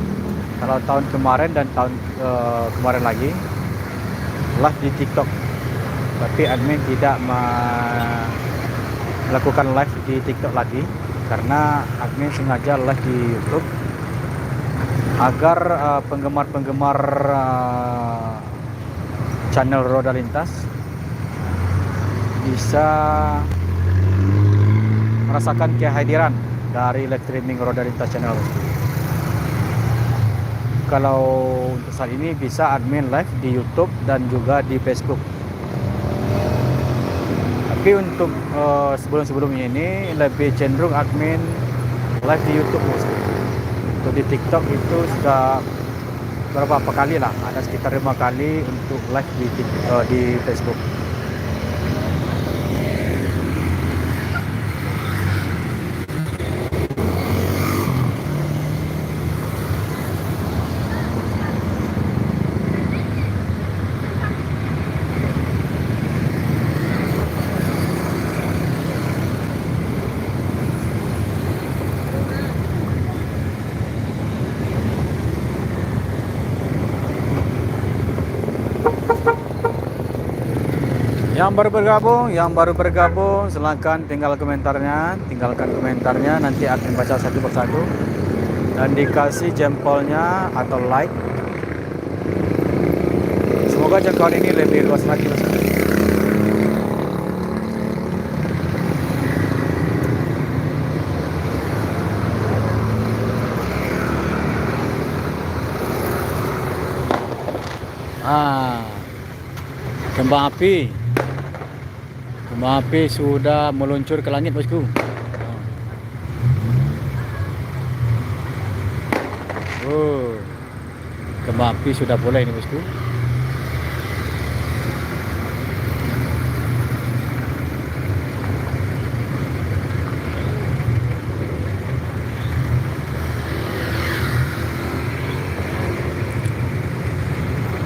Kalau tahun kemarin dan tahun kemarin lagi live di TikTok. Tapi admin tidak melakukan live di TikTok lagi karena admin sengaja live di YouTube agar penggemar-penggemar channel Roda Lintas bisa merasakan kehadiran dari live streaming Roda Lintas channel. Kalau untuk saat ini bisa admin live di YouTube dan juga di Facebook. Tapi untuk sebelum-sebelumnya ini lebih cenderung admin live di YouTube. Untuk di TikTok itu sudah beberapa kali lah, ada sekitar 5 kali untuk live di Facebook. Yang baru bergabung, silahkan tinggalkan komentarnya, nanti akan baca satu persatu dan dikasih jempolnya atau like. Semoga jangkauan ini lebih luas lagi. Kembang api sudah meluncur ke langit, bosku. Kembang api sudah boleh ini, bosku.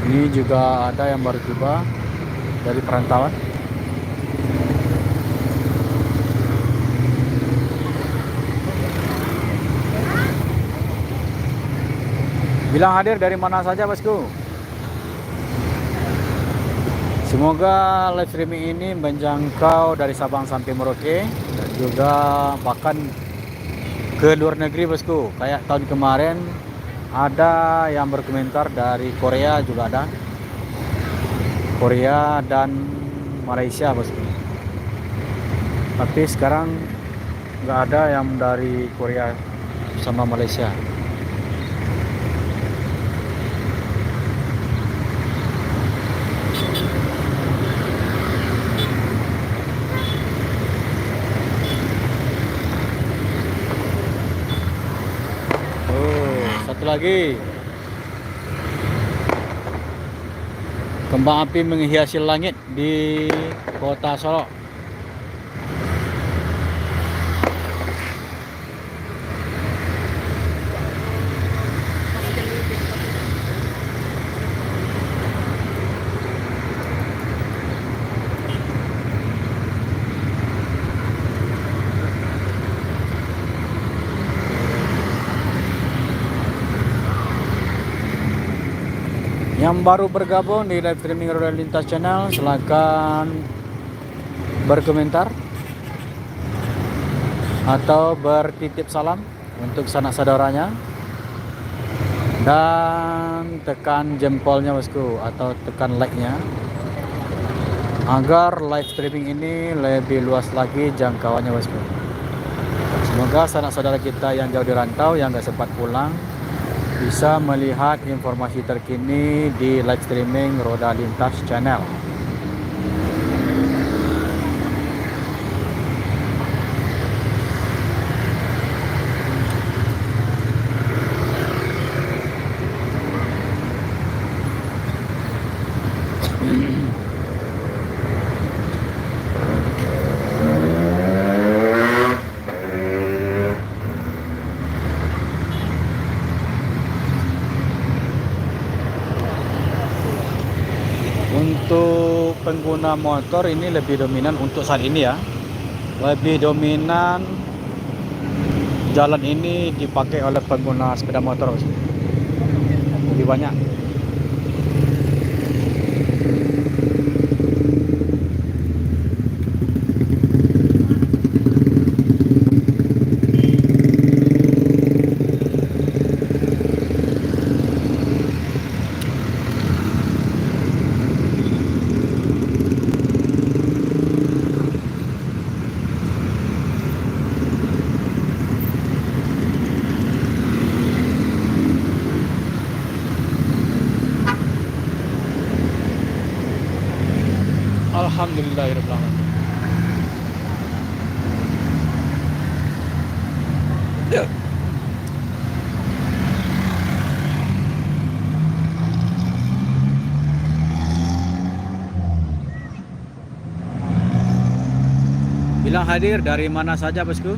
Ini juga ada yang baru tiba dari perantauan. Bilang hadir dari mana saja, bosku. Semoga live streaming ini menjangkau dari Sabang sampai Merauke dan juga bahkan ke luar negeri, bosku. Kayak tahun kemarin ada yang berkomentar dari Korea, juga ada Korea dan Malaysia, bosku. Tapi sekarang nggak ada yang dari Korea sama Malaysia. Satu lagi, kembang api menghiasi langit di kota Solo. Yang baru bergabung di live streaming Roda Lintas Channel, silakan berkomentar atau bertitip salam untuk sanak saudaranya dan tekan jempolnya, bosku, atau tekan like-nya agar live streaming ini lebih luas lagi jangkauannya, bosku. Semoga sanak saudara kita yang jauh di rantau, yang gak sempat pulang, bisa melihat informasi terkini di live streaming Roda Lintas Channel. Untuk pengguna motor ini lebih dominan untuk saat ini ya. Lebih dominan jalan ini dipakai oleh pengguna sepeda motor, lebih banyak. Alhamdulillahirabbil alamin. Bilang hadir dari mana saja, bosku.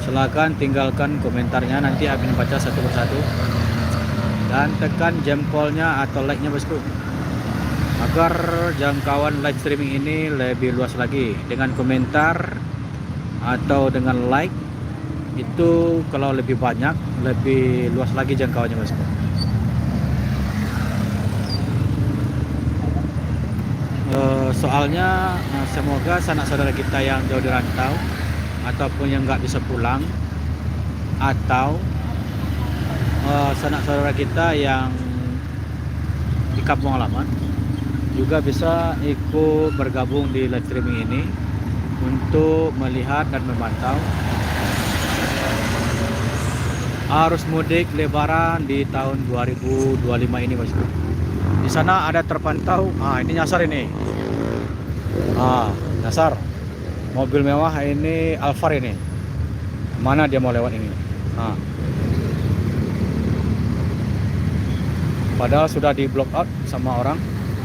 Silakan tinggalkan komentarnya, nanti akan baca satu persatu. Dan tekan jempolnya atau like-nya, bosku, agar jangkauan live streaming ini lebih luas lagi. Dengan komentar atau dengan like itu, kalau lebih banyak, lebih luas lagi jangkauannya, bosku. Soalnya semoga sanak saudara kita yang jauh di rantau ataupun yang nggak bisa pulang, atau sanak saudara kita yang di kampung halaman juga bisa ikut bergabung di live streaming ini untuk melihat dan memantau arus mudik Lebaran di tahun 2025 ini, bosku. Di sana ada terpantau, ini nyasar ini. Nyasar. Mobil mewah ini Alphard ini. Mana dia mau lewat ini? Padahal sudah di block out sama orang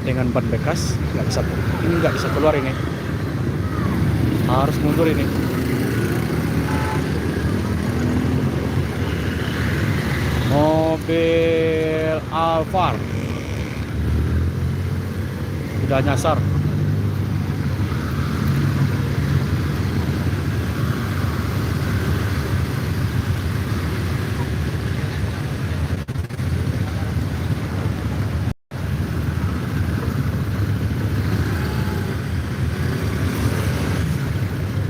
dengan ban bekas, nggak bisa keluar ini. Harus mundur ini. Mobil Alphard sudah nyasar.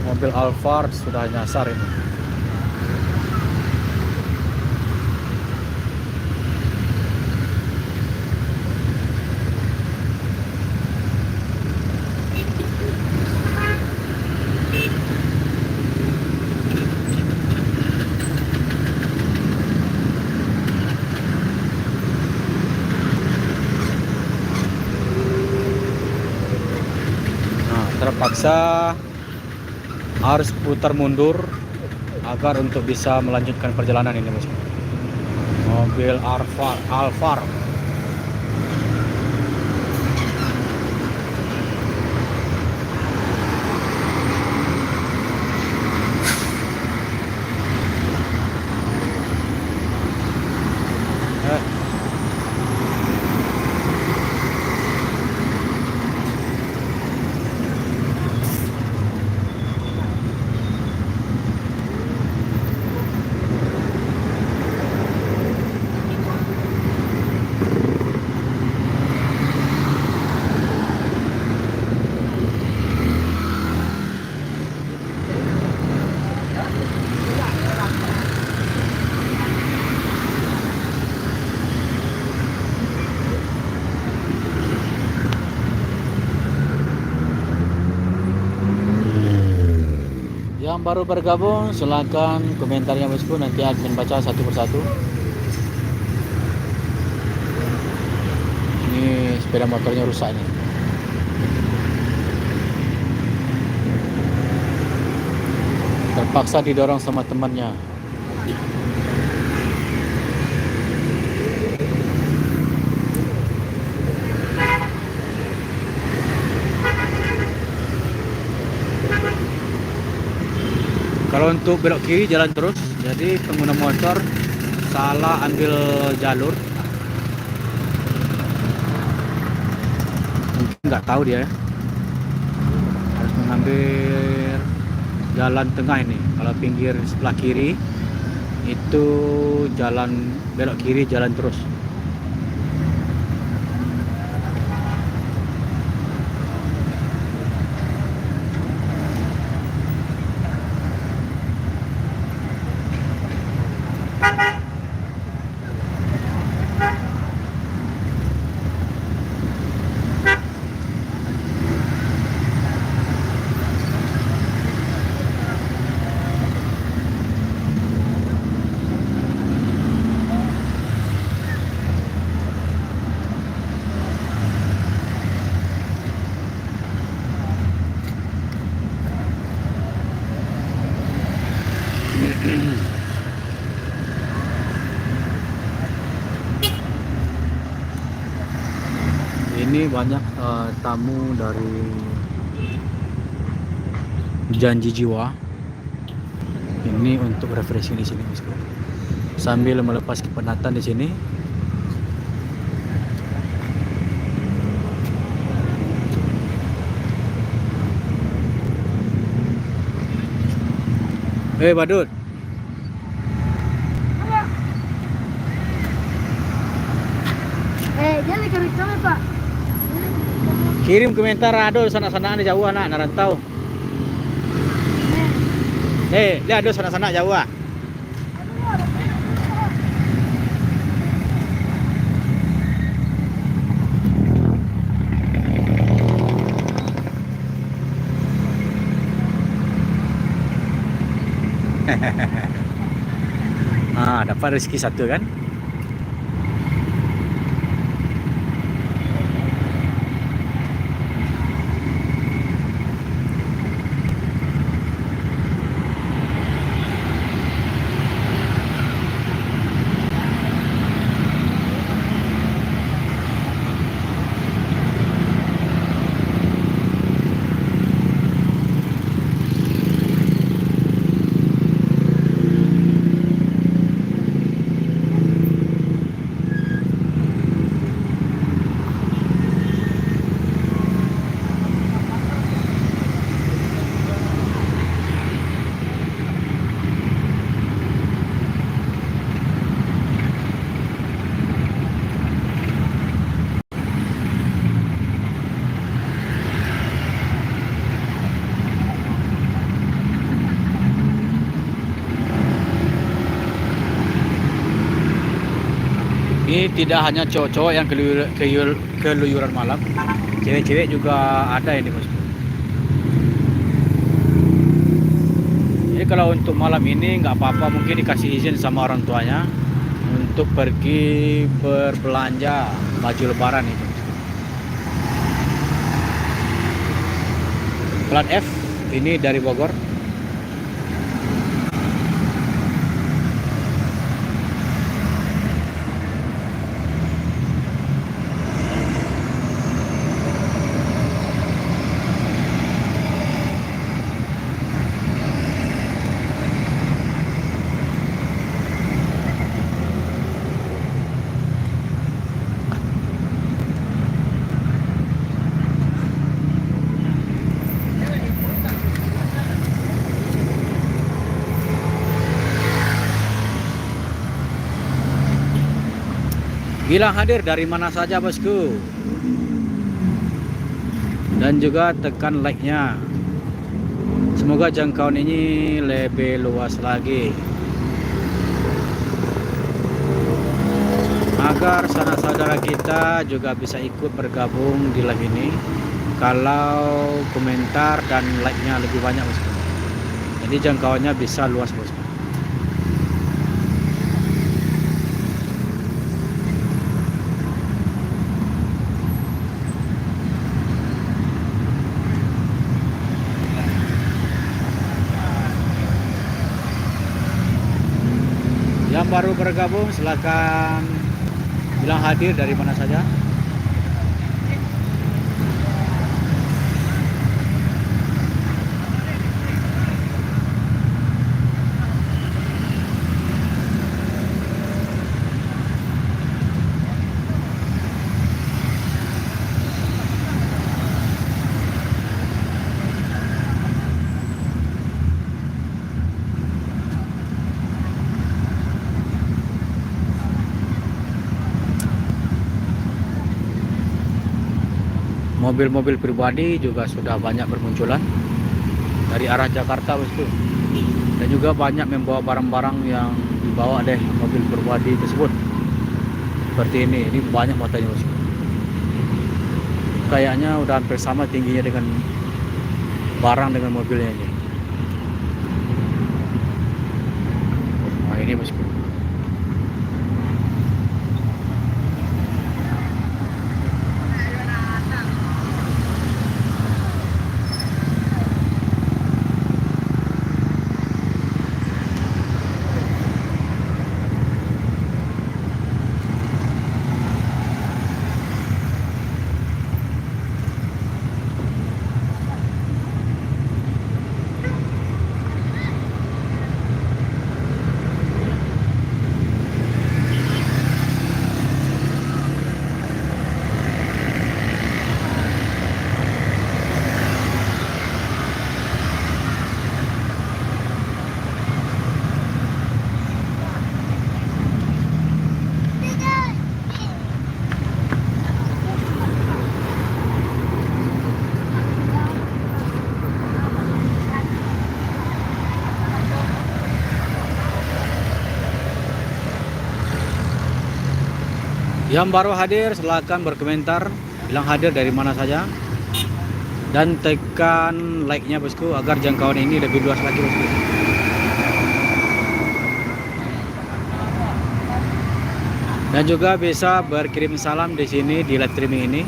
Mobil Alphard sudah nyasar ini. Terpaksa harus putar mundur agar untuk bisa melanjutkan perjalanan ini, bos. Mobil Alphard. Yang baru bergabung silahkan komentarnya, bosku, nanti admin baca satu persatu. Ini sepeda motornya rusak nih. Terpaksa didorong sama temannya. Kalau untuk belok kiri jalan terus, jadi pengguna motor salah ambil jalur, mungkin nggak tahu dia, harus mengambil jalan tengah ini. Kalau pinggir sebelah kiri itu jalan belok kiri, jalan terus. Ini banyak tamu dari Janji Jiwa. Ini untuk refreshing di sini, bosku. Sambil melepas kepenatan di sini. Badut. Jangan rekam-rekam ya, Pak. Kirim komentar ado sana-sana di jauh anak narantau. Lihat ado sana-sana jauh ah. Nah, dapat rezeki satu kan? Ini tidak hanya cowok-cowok yang keluyuran malam, cewek-cewek juga ada ini bosku. Jadi kalau untuk malam ini nggak apa-apa, mungkin dikasih izin sama orang tuanya untuk pergi berbelanja baju lebaran itu. Plat F ini dari Bogor. Bilang hadir dari mana saja bosku, dan juga tekan like-nya. Semoga jangkauan ini lebih luas lagi, agar saudara-saudara kita juga bisa ikut bergabung di live ini. Kalau komentar dan like-nya lebih banyak bosku, jadi jangkauannya bisa luas bosku. Yang baru bergabung silakan bilang hadir dari mana saja. Mobil-mobil pribadi juga sudah banyak bermunculan dari arah Jakarta bosku, dan juga banyak membawa barang-barang yang dibawa deh mobil pribadi tersebut. Seperti ini banyak motornya bosku. Kayaknya udah hampir sama tingginya dengan barang dengan mobilnya ini. Nah ini bosku. Yang baru hadir silahkan berkomentar, bilang hadir dari mana saja, dan tekan like-nya bosku agar jangkauan ini lebih luas lagi bosku. Dan juga bisa berkirim salam di sini di live streaming ini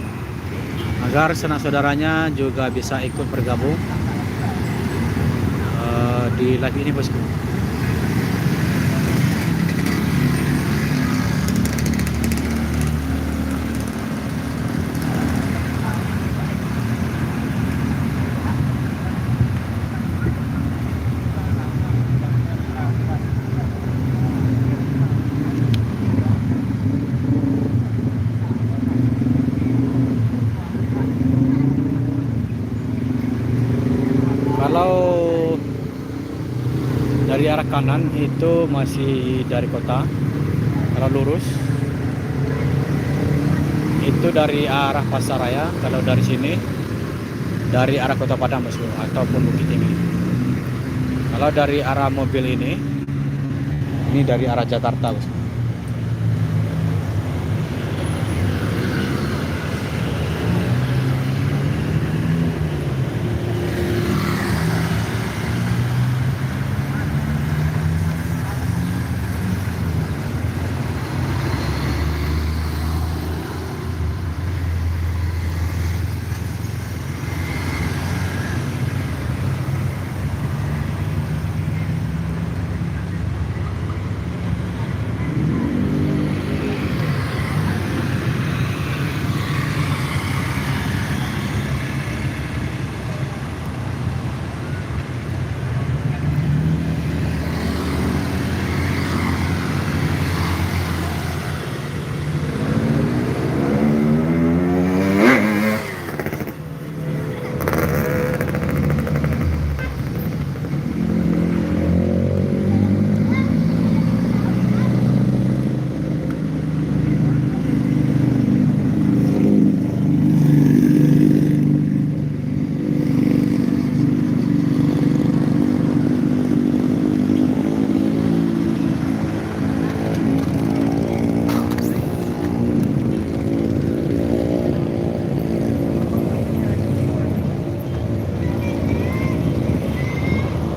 agar sanak saudaranya juga bisa ikut bergabung di live ini bosku. Kalau dari arah kanan itu masih dari kota, arah lurus itu dari arah Pasaraya. Kalau dari sini dari arah Kota Padang bosku ataupun Bukit Tinggi. Kalau dari arah mobil ini dari arah Jakarta bosku.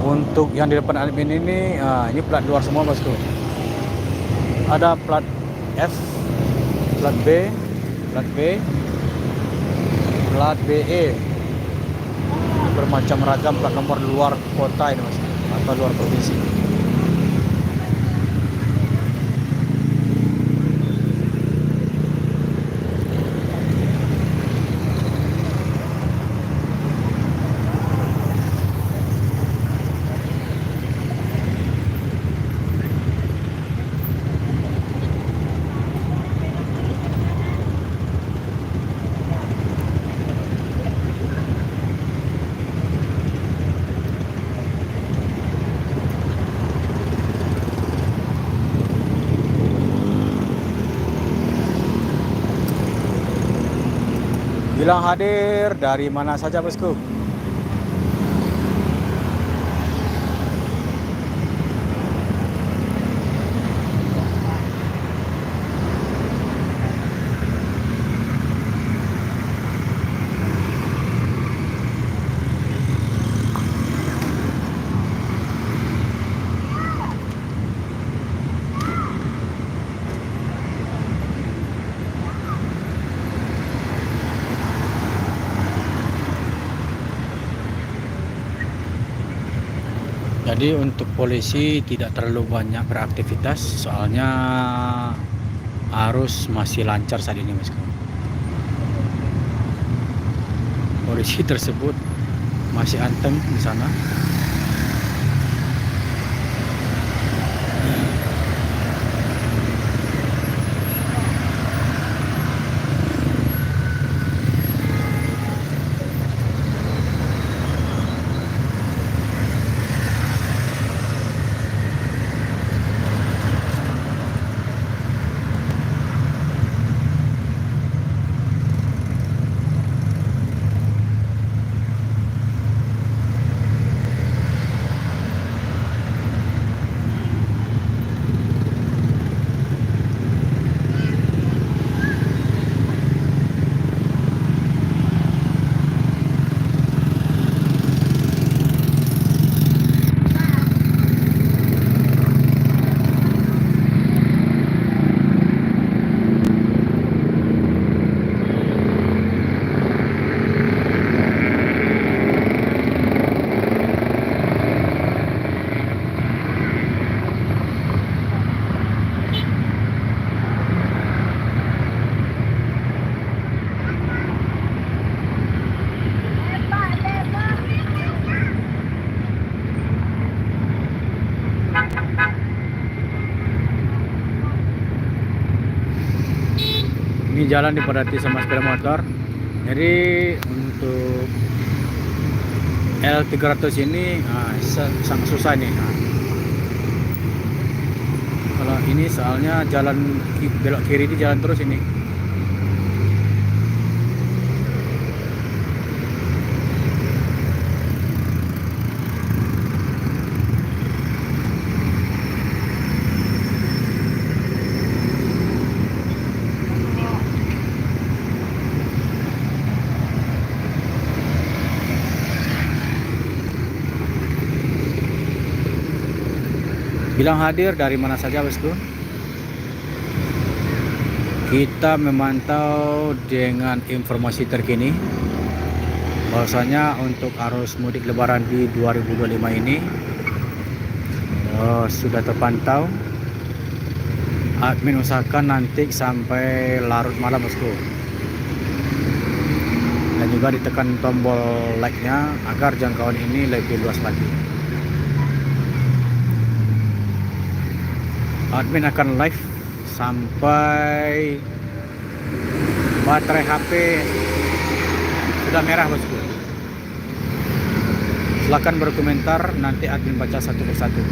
Untuk yang di depan admin ini plat luar semua bosku. Ada plat F, plat B, plat B, plat BE. Bermacam ragam plat nomor luar kota ini bosku, atau luar provinsi. Bilang hadir dari mana saja bosku. Jadi untuk polisi tidak terlalu banyak beraktivitas, soalnya arus masih lancar saat ini bosku. Polisi tersebut masih anteng di sana. Ini jalan dipadati sama sepeda motor. Jadi untuk L300 ini sangat susah nih. Kalau ini soalnya jalan belok kiri di jalan terus ini. Bilang hadir dari mana saja bosku. Kita memantau dengan informasi terkini bahwasanya untuk arus mudik lebaran di 2025 ini sudah terpantau. Admin usahakan nanti sampai larut malam bosku, dan juga ditekan tombol like-nya agar jangkauan ini lebih luas lagi. Admin akan live sampai baterai HP sudah merah bosku. Silahkan berkomentar, nanti admin baca satu persatu.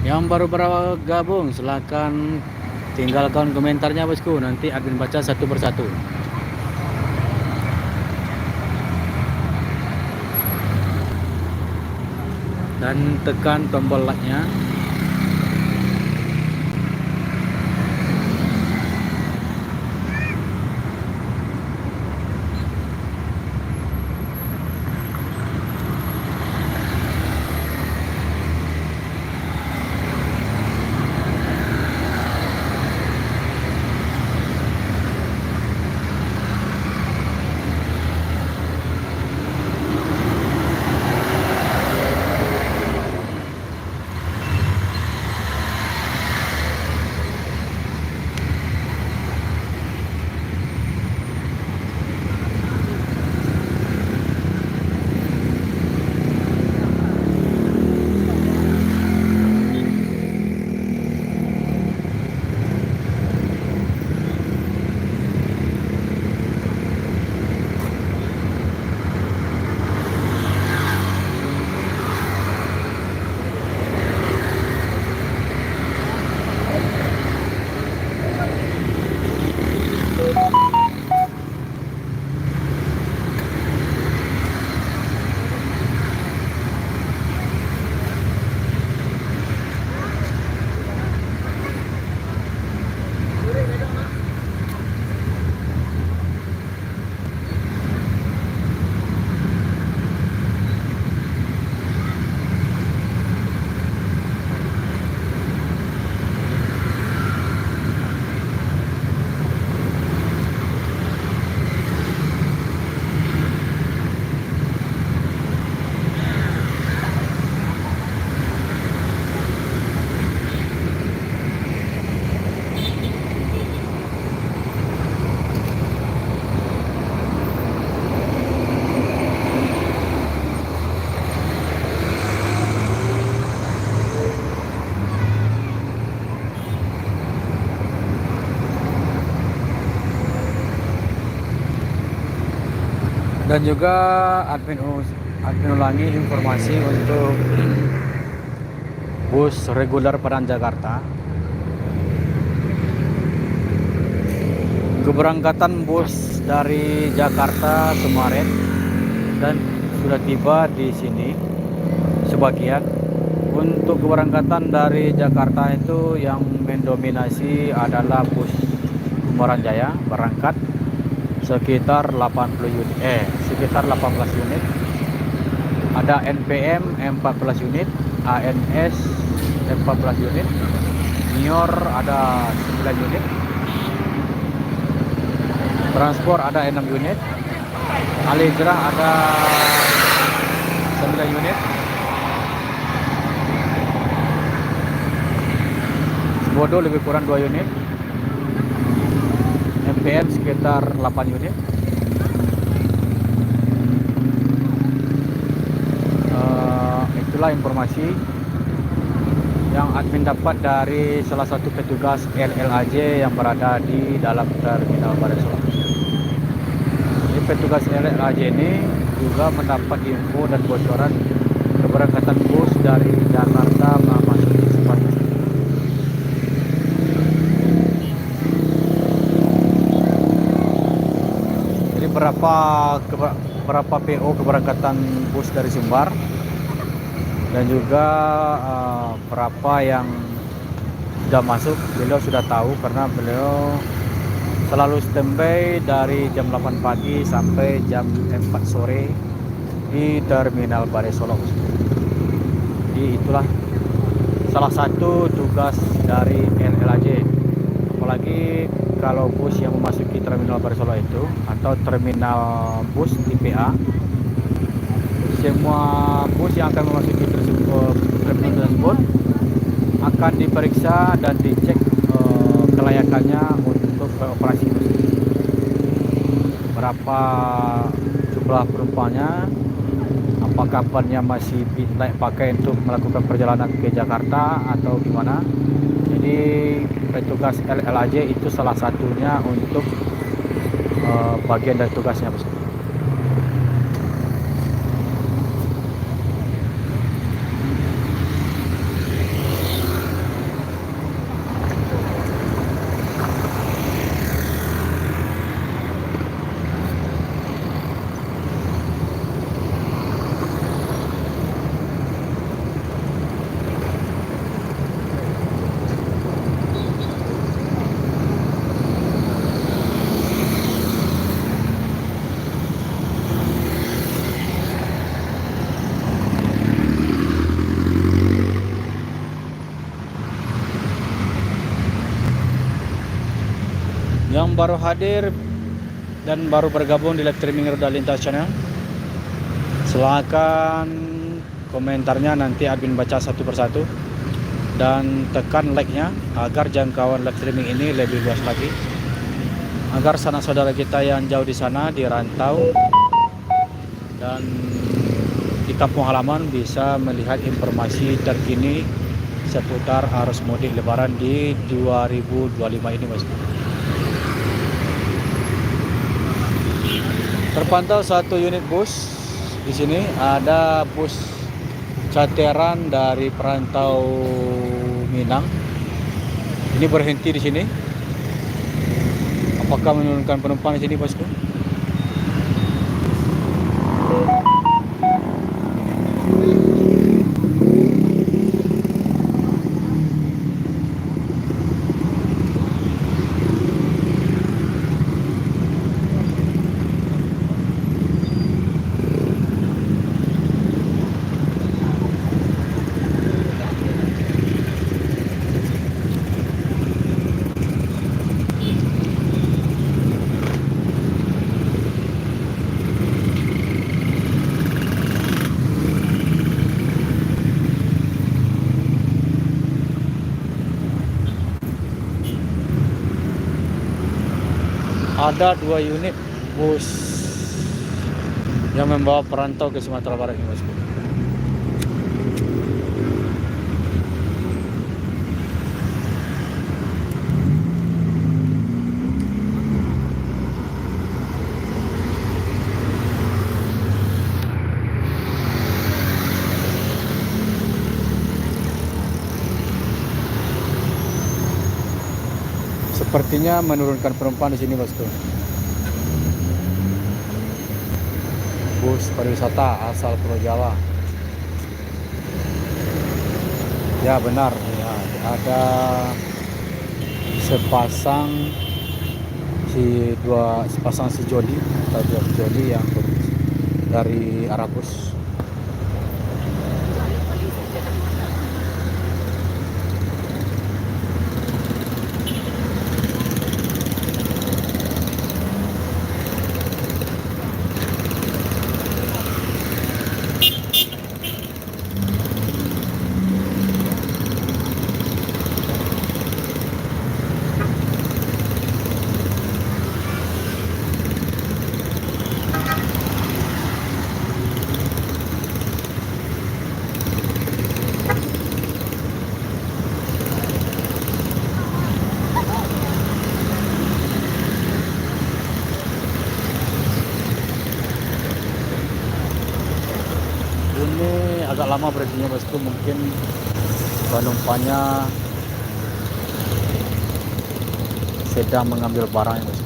Yang baru bergabung silahkan tinggalkan komentarnya bosku, nanti admin baca satu persatu. Dan tekan tombol like-nya. Dan juga admin ulangi informasi untuk bus reguler Padang Jakarta. Keberangkatan bus dari Jakarta Sumaren dan sudah tiba di sini sebagian. Untuk keberangkatan dari Jakarta itu yang mendominasi adalah bus Kumaran Jaya berangkat sekitar 18 unit. Ada NPM 14 unit, ANS 14 unit, Nior ada 9 unit, Transport ada 6 unit, Allegra ada 9 unit, Bodo lebih kurang 2 unit, MPM sekitar 8 unit. Itulah informasi yang admin dapat dari salah satu petugas LLAJ yang berada di dalam terminal Balai Solok. Jadi petugas LLAJ ini juga mendapat info dan bocoran keberangkatan bus dari Jakarta memasuki Sumatera. Jadi berapa PO keberangkatan bus dari Sumbar dan juga berapa yang sudah masuk, beliau sudah tahu karena beliau selalu standby dari jam 8 pagi sampai jam 4 sore di terminal Balai Solok. Jadi itulah salah satu tugas dari LLAJ. Apalagi kalau bus yang memasuki terminal Balai Solok itu atau terminal bus TPA, semua bus yang akan memasuki terminal tersebut akan diperiksa dan dicek kelayakannya untuk beroperasi bus. Berapa jumlah penumpangnya, apakah bannya masih layak pakai untuk melakukan perjalanan ke Jakarta atau gimana. Jadi petugas LLAJ itu salah satunya untuk bagian dari tugasnya bos. Yang baru hadir dan baru bergabung di live streaming Roda Lintas Channel, silakan komentarnya nanti admin baca satu persatu dan tekan like-nya agar jangkauan live streaming ini lebih luas lagi, agar sanak saudara kita yang jauh di sana di rantau dan di kampung halaman bisa melihat informasi terkini seputar arus mudik lebaran di 2025 ini Mas. Terpantau satu unit bus di sini, ada bus Cateran dari perantau Minang. Ini berhenti di sini. Apakah menurunkan penumpang di sini, bosku? Ada 2 unit bus yang membawa perantau ke Sumatera Barat ini, bosku. Sepertinya menurunkan penumpang di sini bosku. Bus pariwisata asal Pulau Jawa. Ya benar ya, ada sepasang si Jody atau dua Jody yang dari arah bus. Ini agak lama berhentinya bosku, mungkin penumpangnya sedang mengambil barang bosku.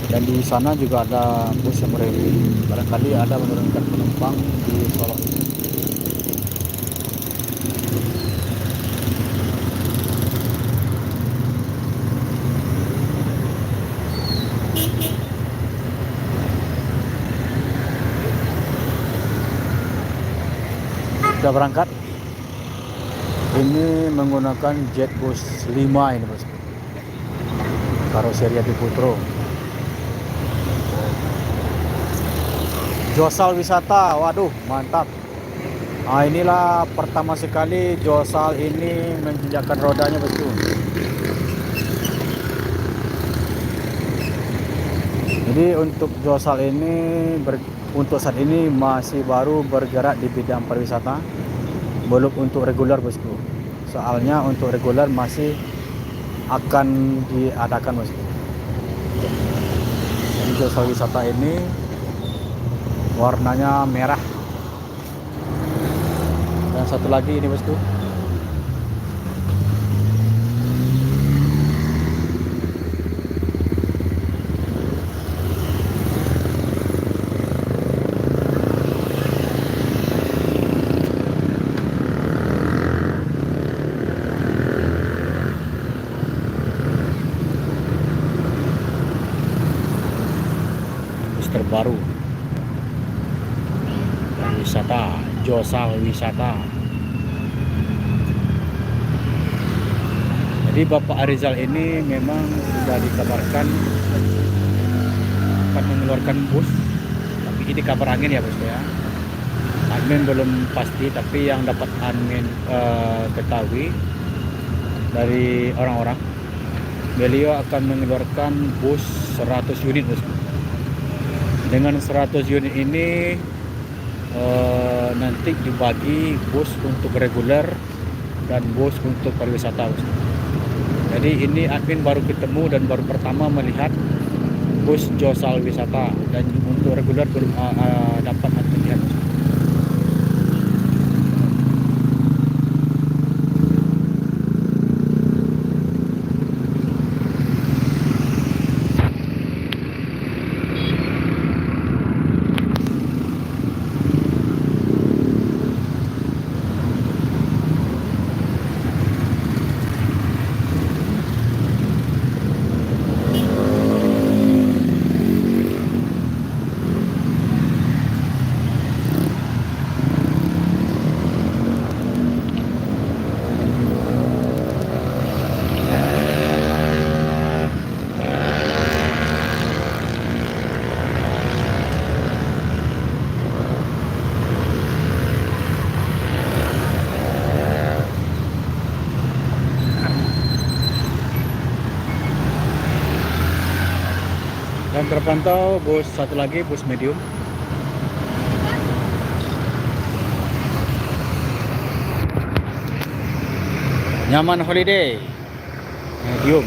Dan di sana juga ada bus yang berhenti, barangkali ada menurunkan penumpang di Solo. Sudah berangkat. Ini menggunakan Jetbus 5 ini bosku, karoseri Adi Putro. Josal wisata, waduh mantap. Nah, inilah pertama sekali Josal ini menjejakkan rodanya bosku. Jadi untuk Josal ini untuk saat ini masih baru bergerak di bidang pariwisata, belum untuk reguler bosku. Soalnya untuk reguler masih akan diadakan bosku. Jadi Josal wisata ini warnanya merah. Dan satu lagi ini bosku, bus terbaru wisata, Josal wisata. Jadi Bapak Arizal ini memang sudah dikabarkan akan mengeluarkan bus, tapi ini kabar angin ya bosku ya. Admin belum pasti, tapi yang dapat admin ketahui dari orang-orang, beliau akan mengeluarkan bus 100 unit bosku. Dengan 100 unit ini nanti dibagi bus untuk reguler dan bus untuk pariwisata. Jadi ini admin baru ketemu dan baru pertama melihat bus Josal wisata, dan untuk reguler belum dapat admin lihat. Dan terpantau bus satu lagi, bus medium. Nyaman Holiday medium.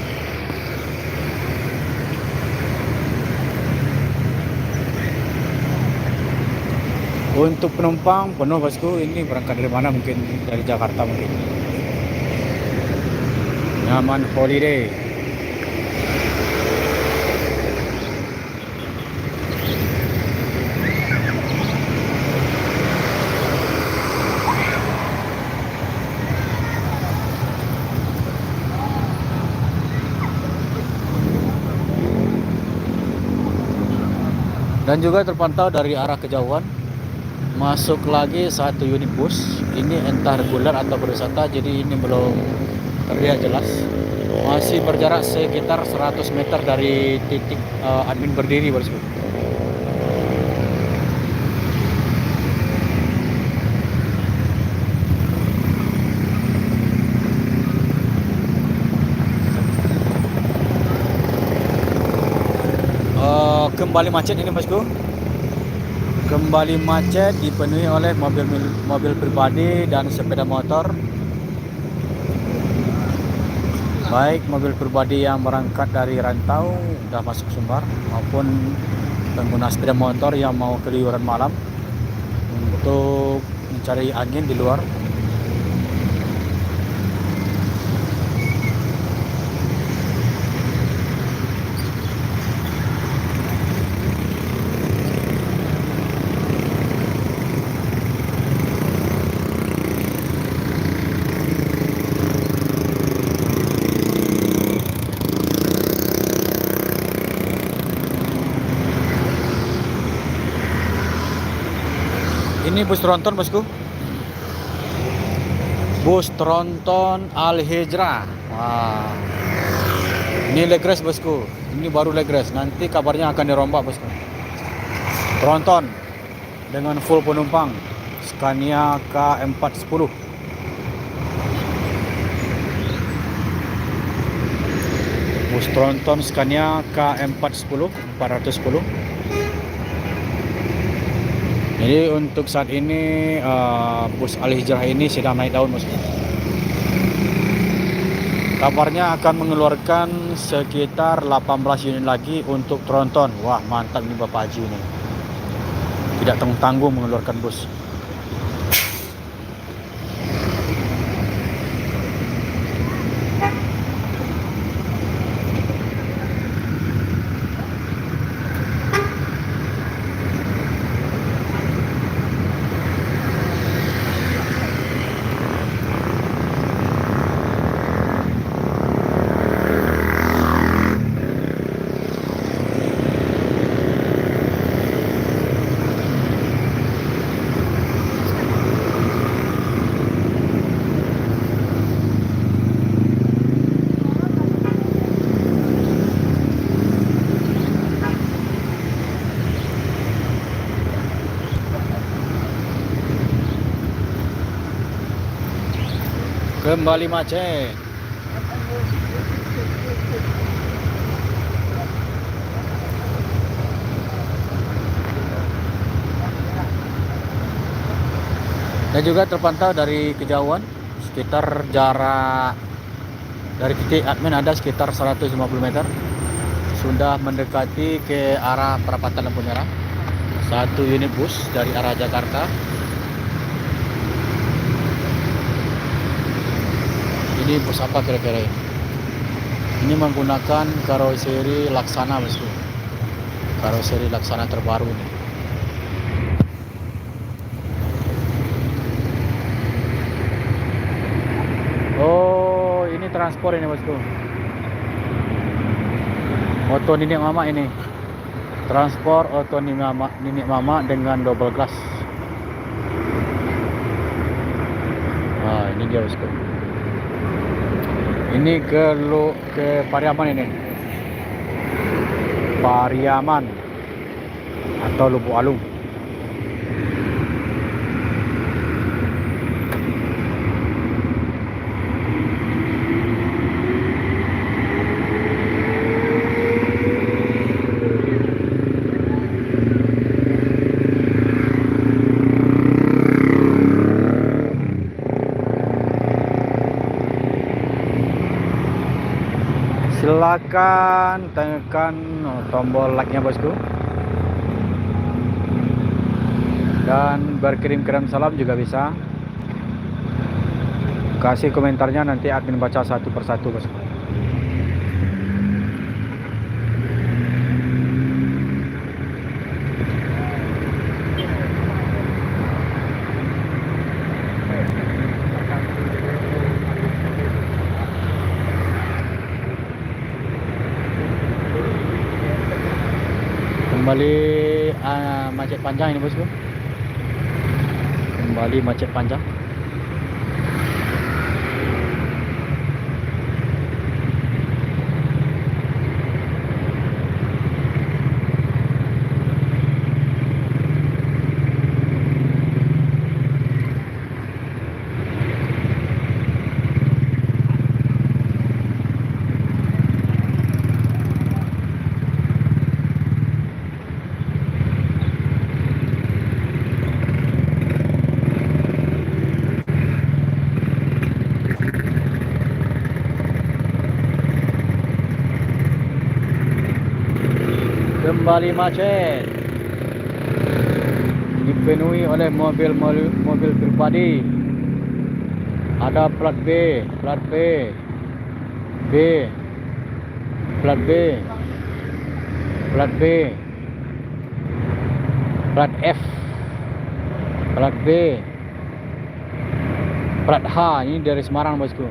Untuk penumpang penuh bosku, ini berangkat dari mana, mungkin dari Jakarta mungkin. Nyaman Holiday. Dan juga terpantau dari arah kejauhan masuk lagi satu unit bus. Ini entah reguler atau berwisata, jadi ini belum terlihat jelas. Masih berjarak sekitar 100 meter dari titik admin berdiri bosku. Kembali macet ini bosku. Kembali macet dipenuhi oleh mobil pribadi dan sepeda motor. Baik mobil pribadi yang berangkat dari rantau sudah masuk Sumbar, maupun pengguna sepeda motor yang mau keliuran malam untuk mencari angin di luar. Ini bus tronton bosku. Bus tronton Al Hijrah. Wah. Ini legres bosku. Ini baru legres. Nanti kabarnya akan dirombak bosku. Tronton dengan full penumpang. Scania K410. Bus tronton Scania K410 410. Jadi untuk saat ini bus Al Hijrah ini sedang naik daun bosku. Kabarnya akan mengeluarkan sekitar 18 unit lagi untuk tronton. Wah mantap nih Bapak Haji ini. Tidak tanggung-tanggung mengeluarkan bus. Kembali macet. Dan juga terpantau dari kejauhan sekitar jarak dari titik admin ada sekitar 150 meter. Sudah mendekati ke arah perapatan lampu merah. Satu unit bus dari arah Jakarta. Ini bus apa kira-kira ini? Ini menggunakan karoseri Laksana bosku. Karoseri Laksana terbaru nih. Oh, ini transport ini bosku. Oto Ninik Mama ini. Transport Oto Ninik Mama dengan double glass. Wah, ini dia bosku. Ini ke Pariaman ini. Pariaman atau Lubuk Alung. tekan tombol like-nya bosku. Dan berkirim-kirim salam juga bisa. Kasih komentarnya, nanti admin baca satu persatu bosku. Kembali macet panjang ini bosku. Kembali macet panjang. Kembali macet, dipenuhi oleh mobil pribadi. Ada plat B, plat B, plat B, plat B, plat F, plat B, plat H. Ini dari Semarang bosku.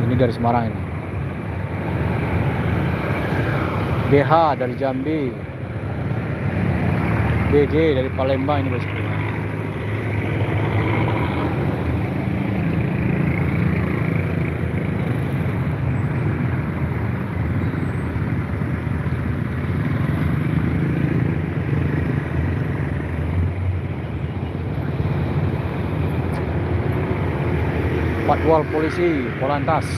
Ini dari Semarang ini. BH dari Jambi, BG dari Palembang ini bosku. Patwal polisi Polantas.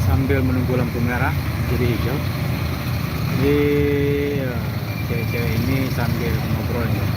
Sambil menunggu lampu merah jadi hijau, jadi cewek-cewek ini sambil ngobrol ya.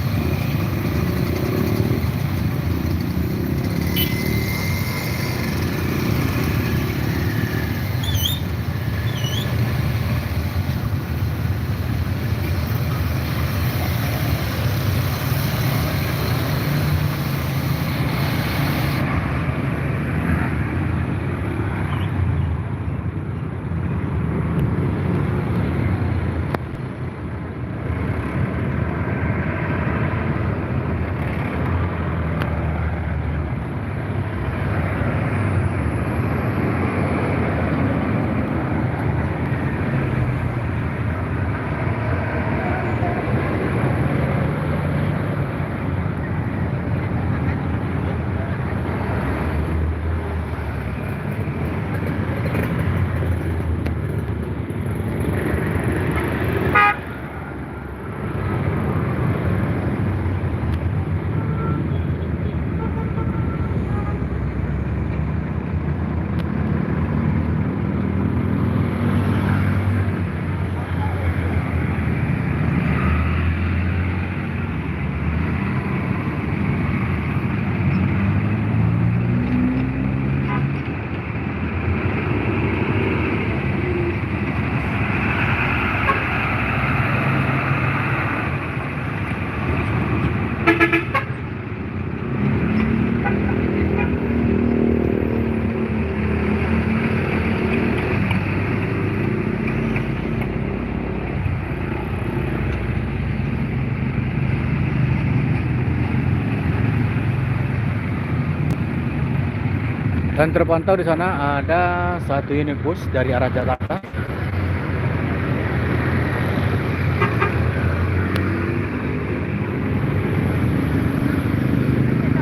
Dan terpantau di sana ada satu unit bus dari arah Jakarta.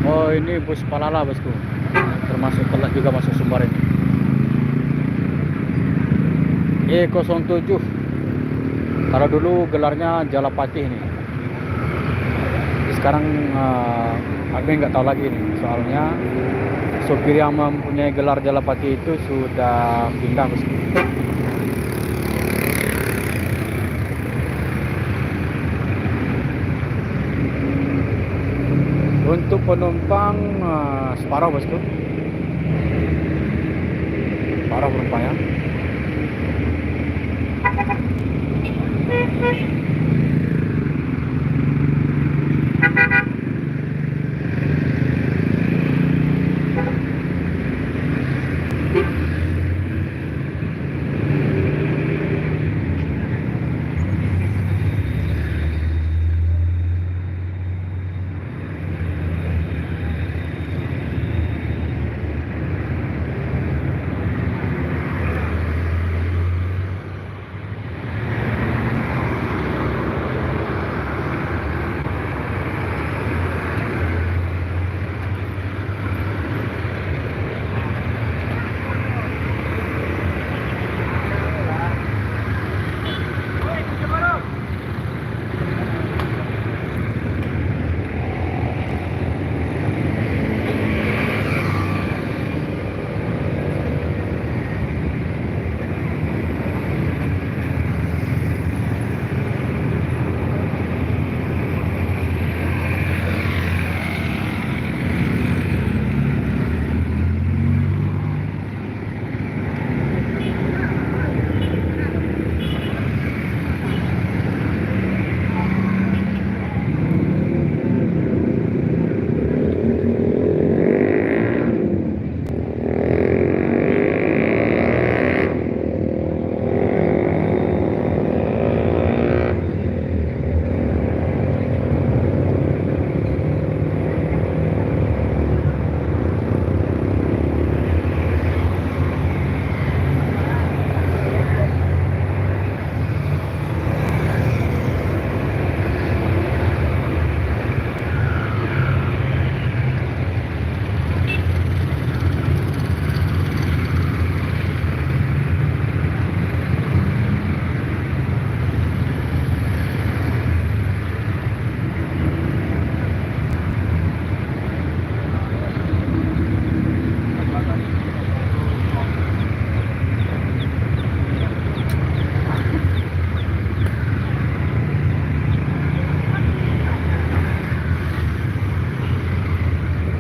Oh, ini bus Palala, bosku. Termasuk telah juga masuk Sumbar ini. E07. Kalau dulu gelarnya Jalapati ini. Sekarang admin nggak tahu lagi nih, soalnya sopir yang mempunyai gelar Jalapati itu sudah pindah, bosku. Untuk penumpang separuh, bosku. Separuh penumpangnya.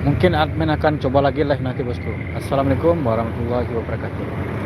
Mungkin admin akan coba lagi live nanti, bosku. Assalamualaikum warahmatullahi wabarakatuh.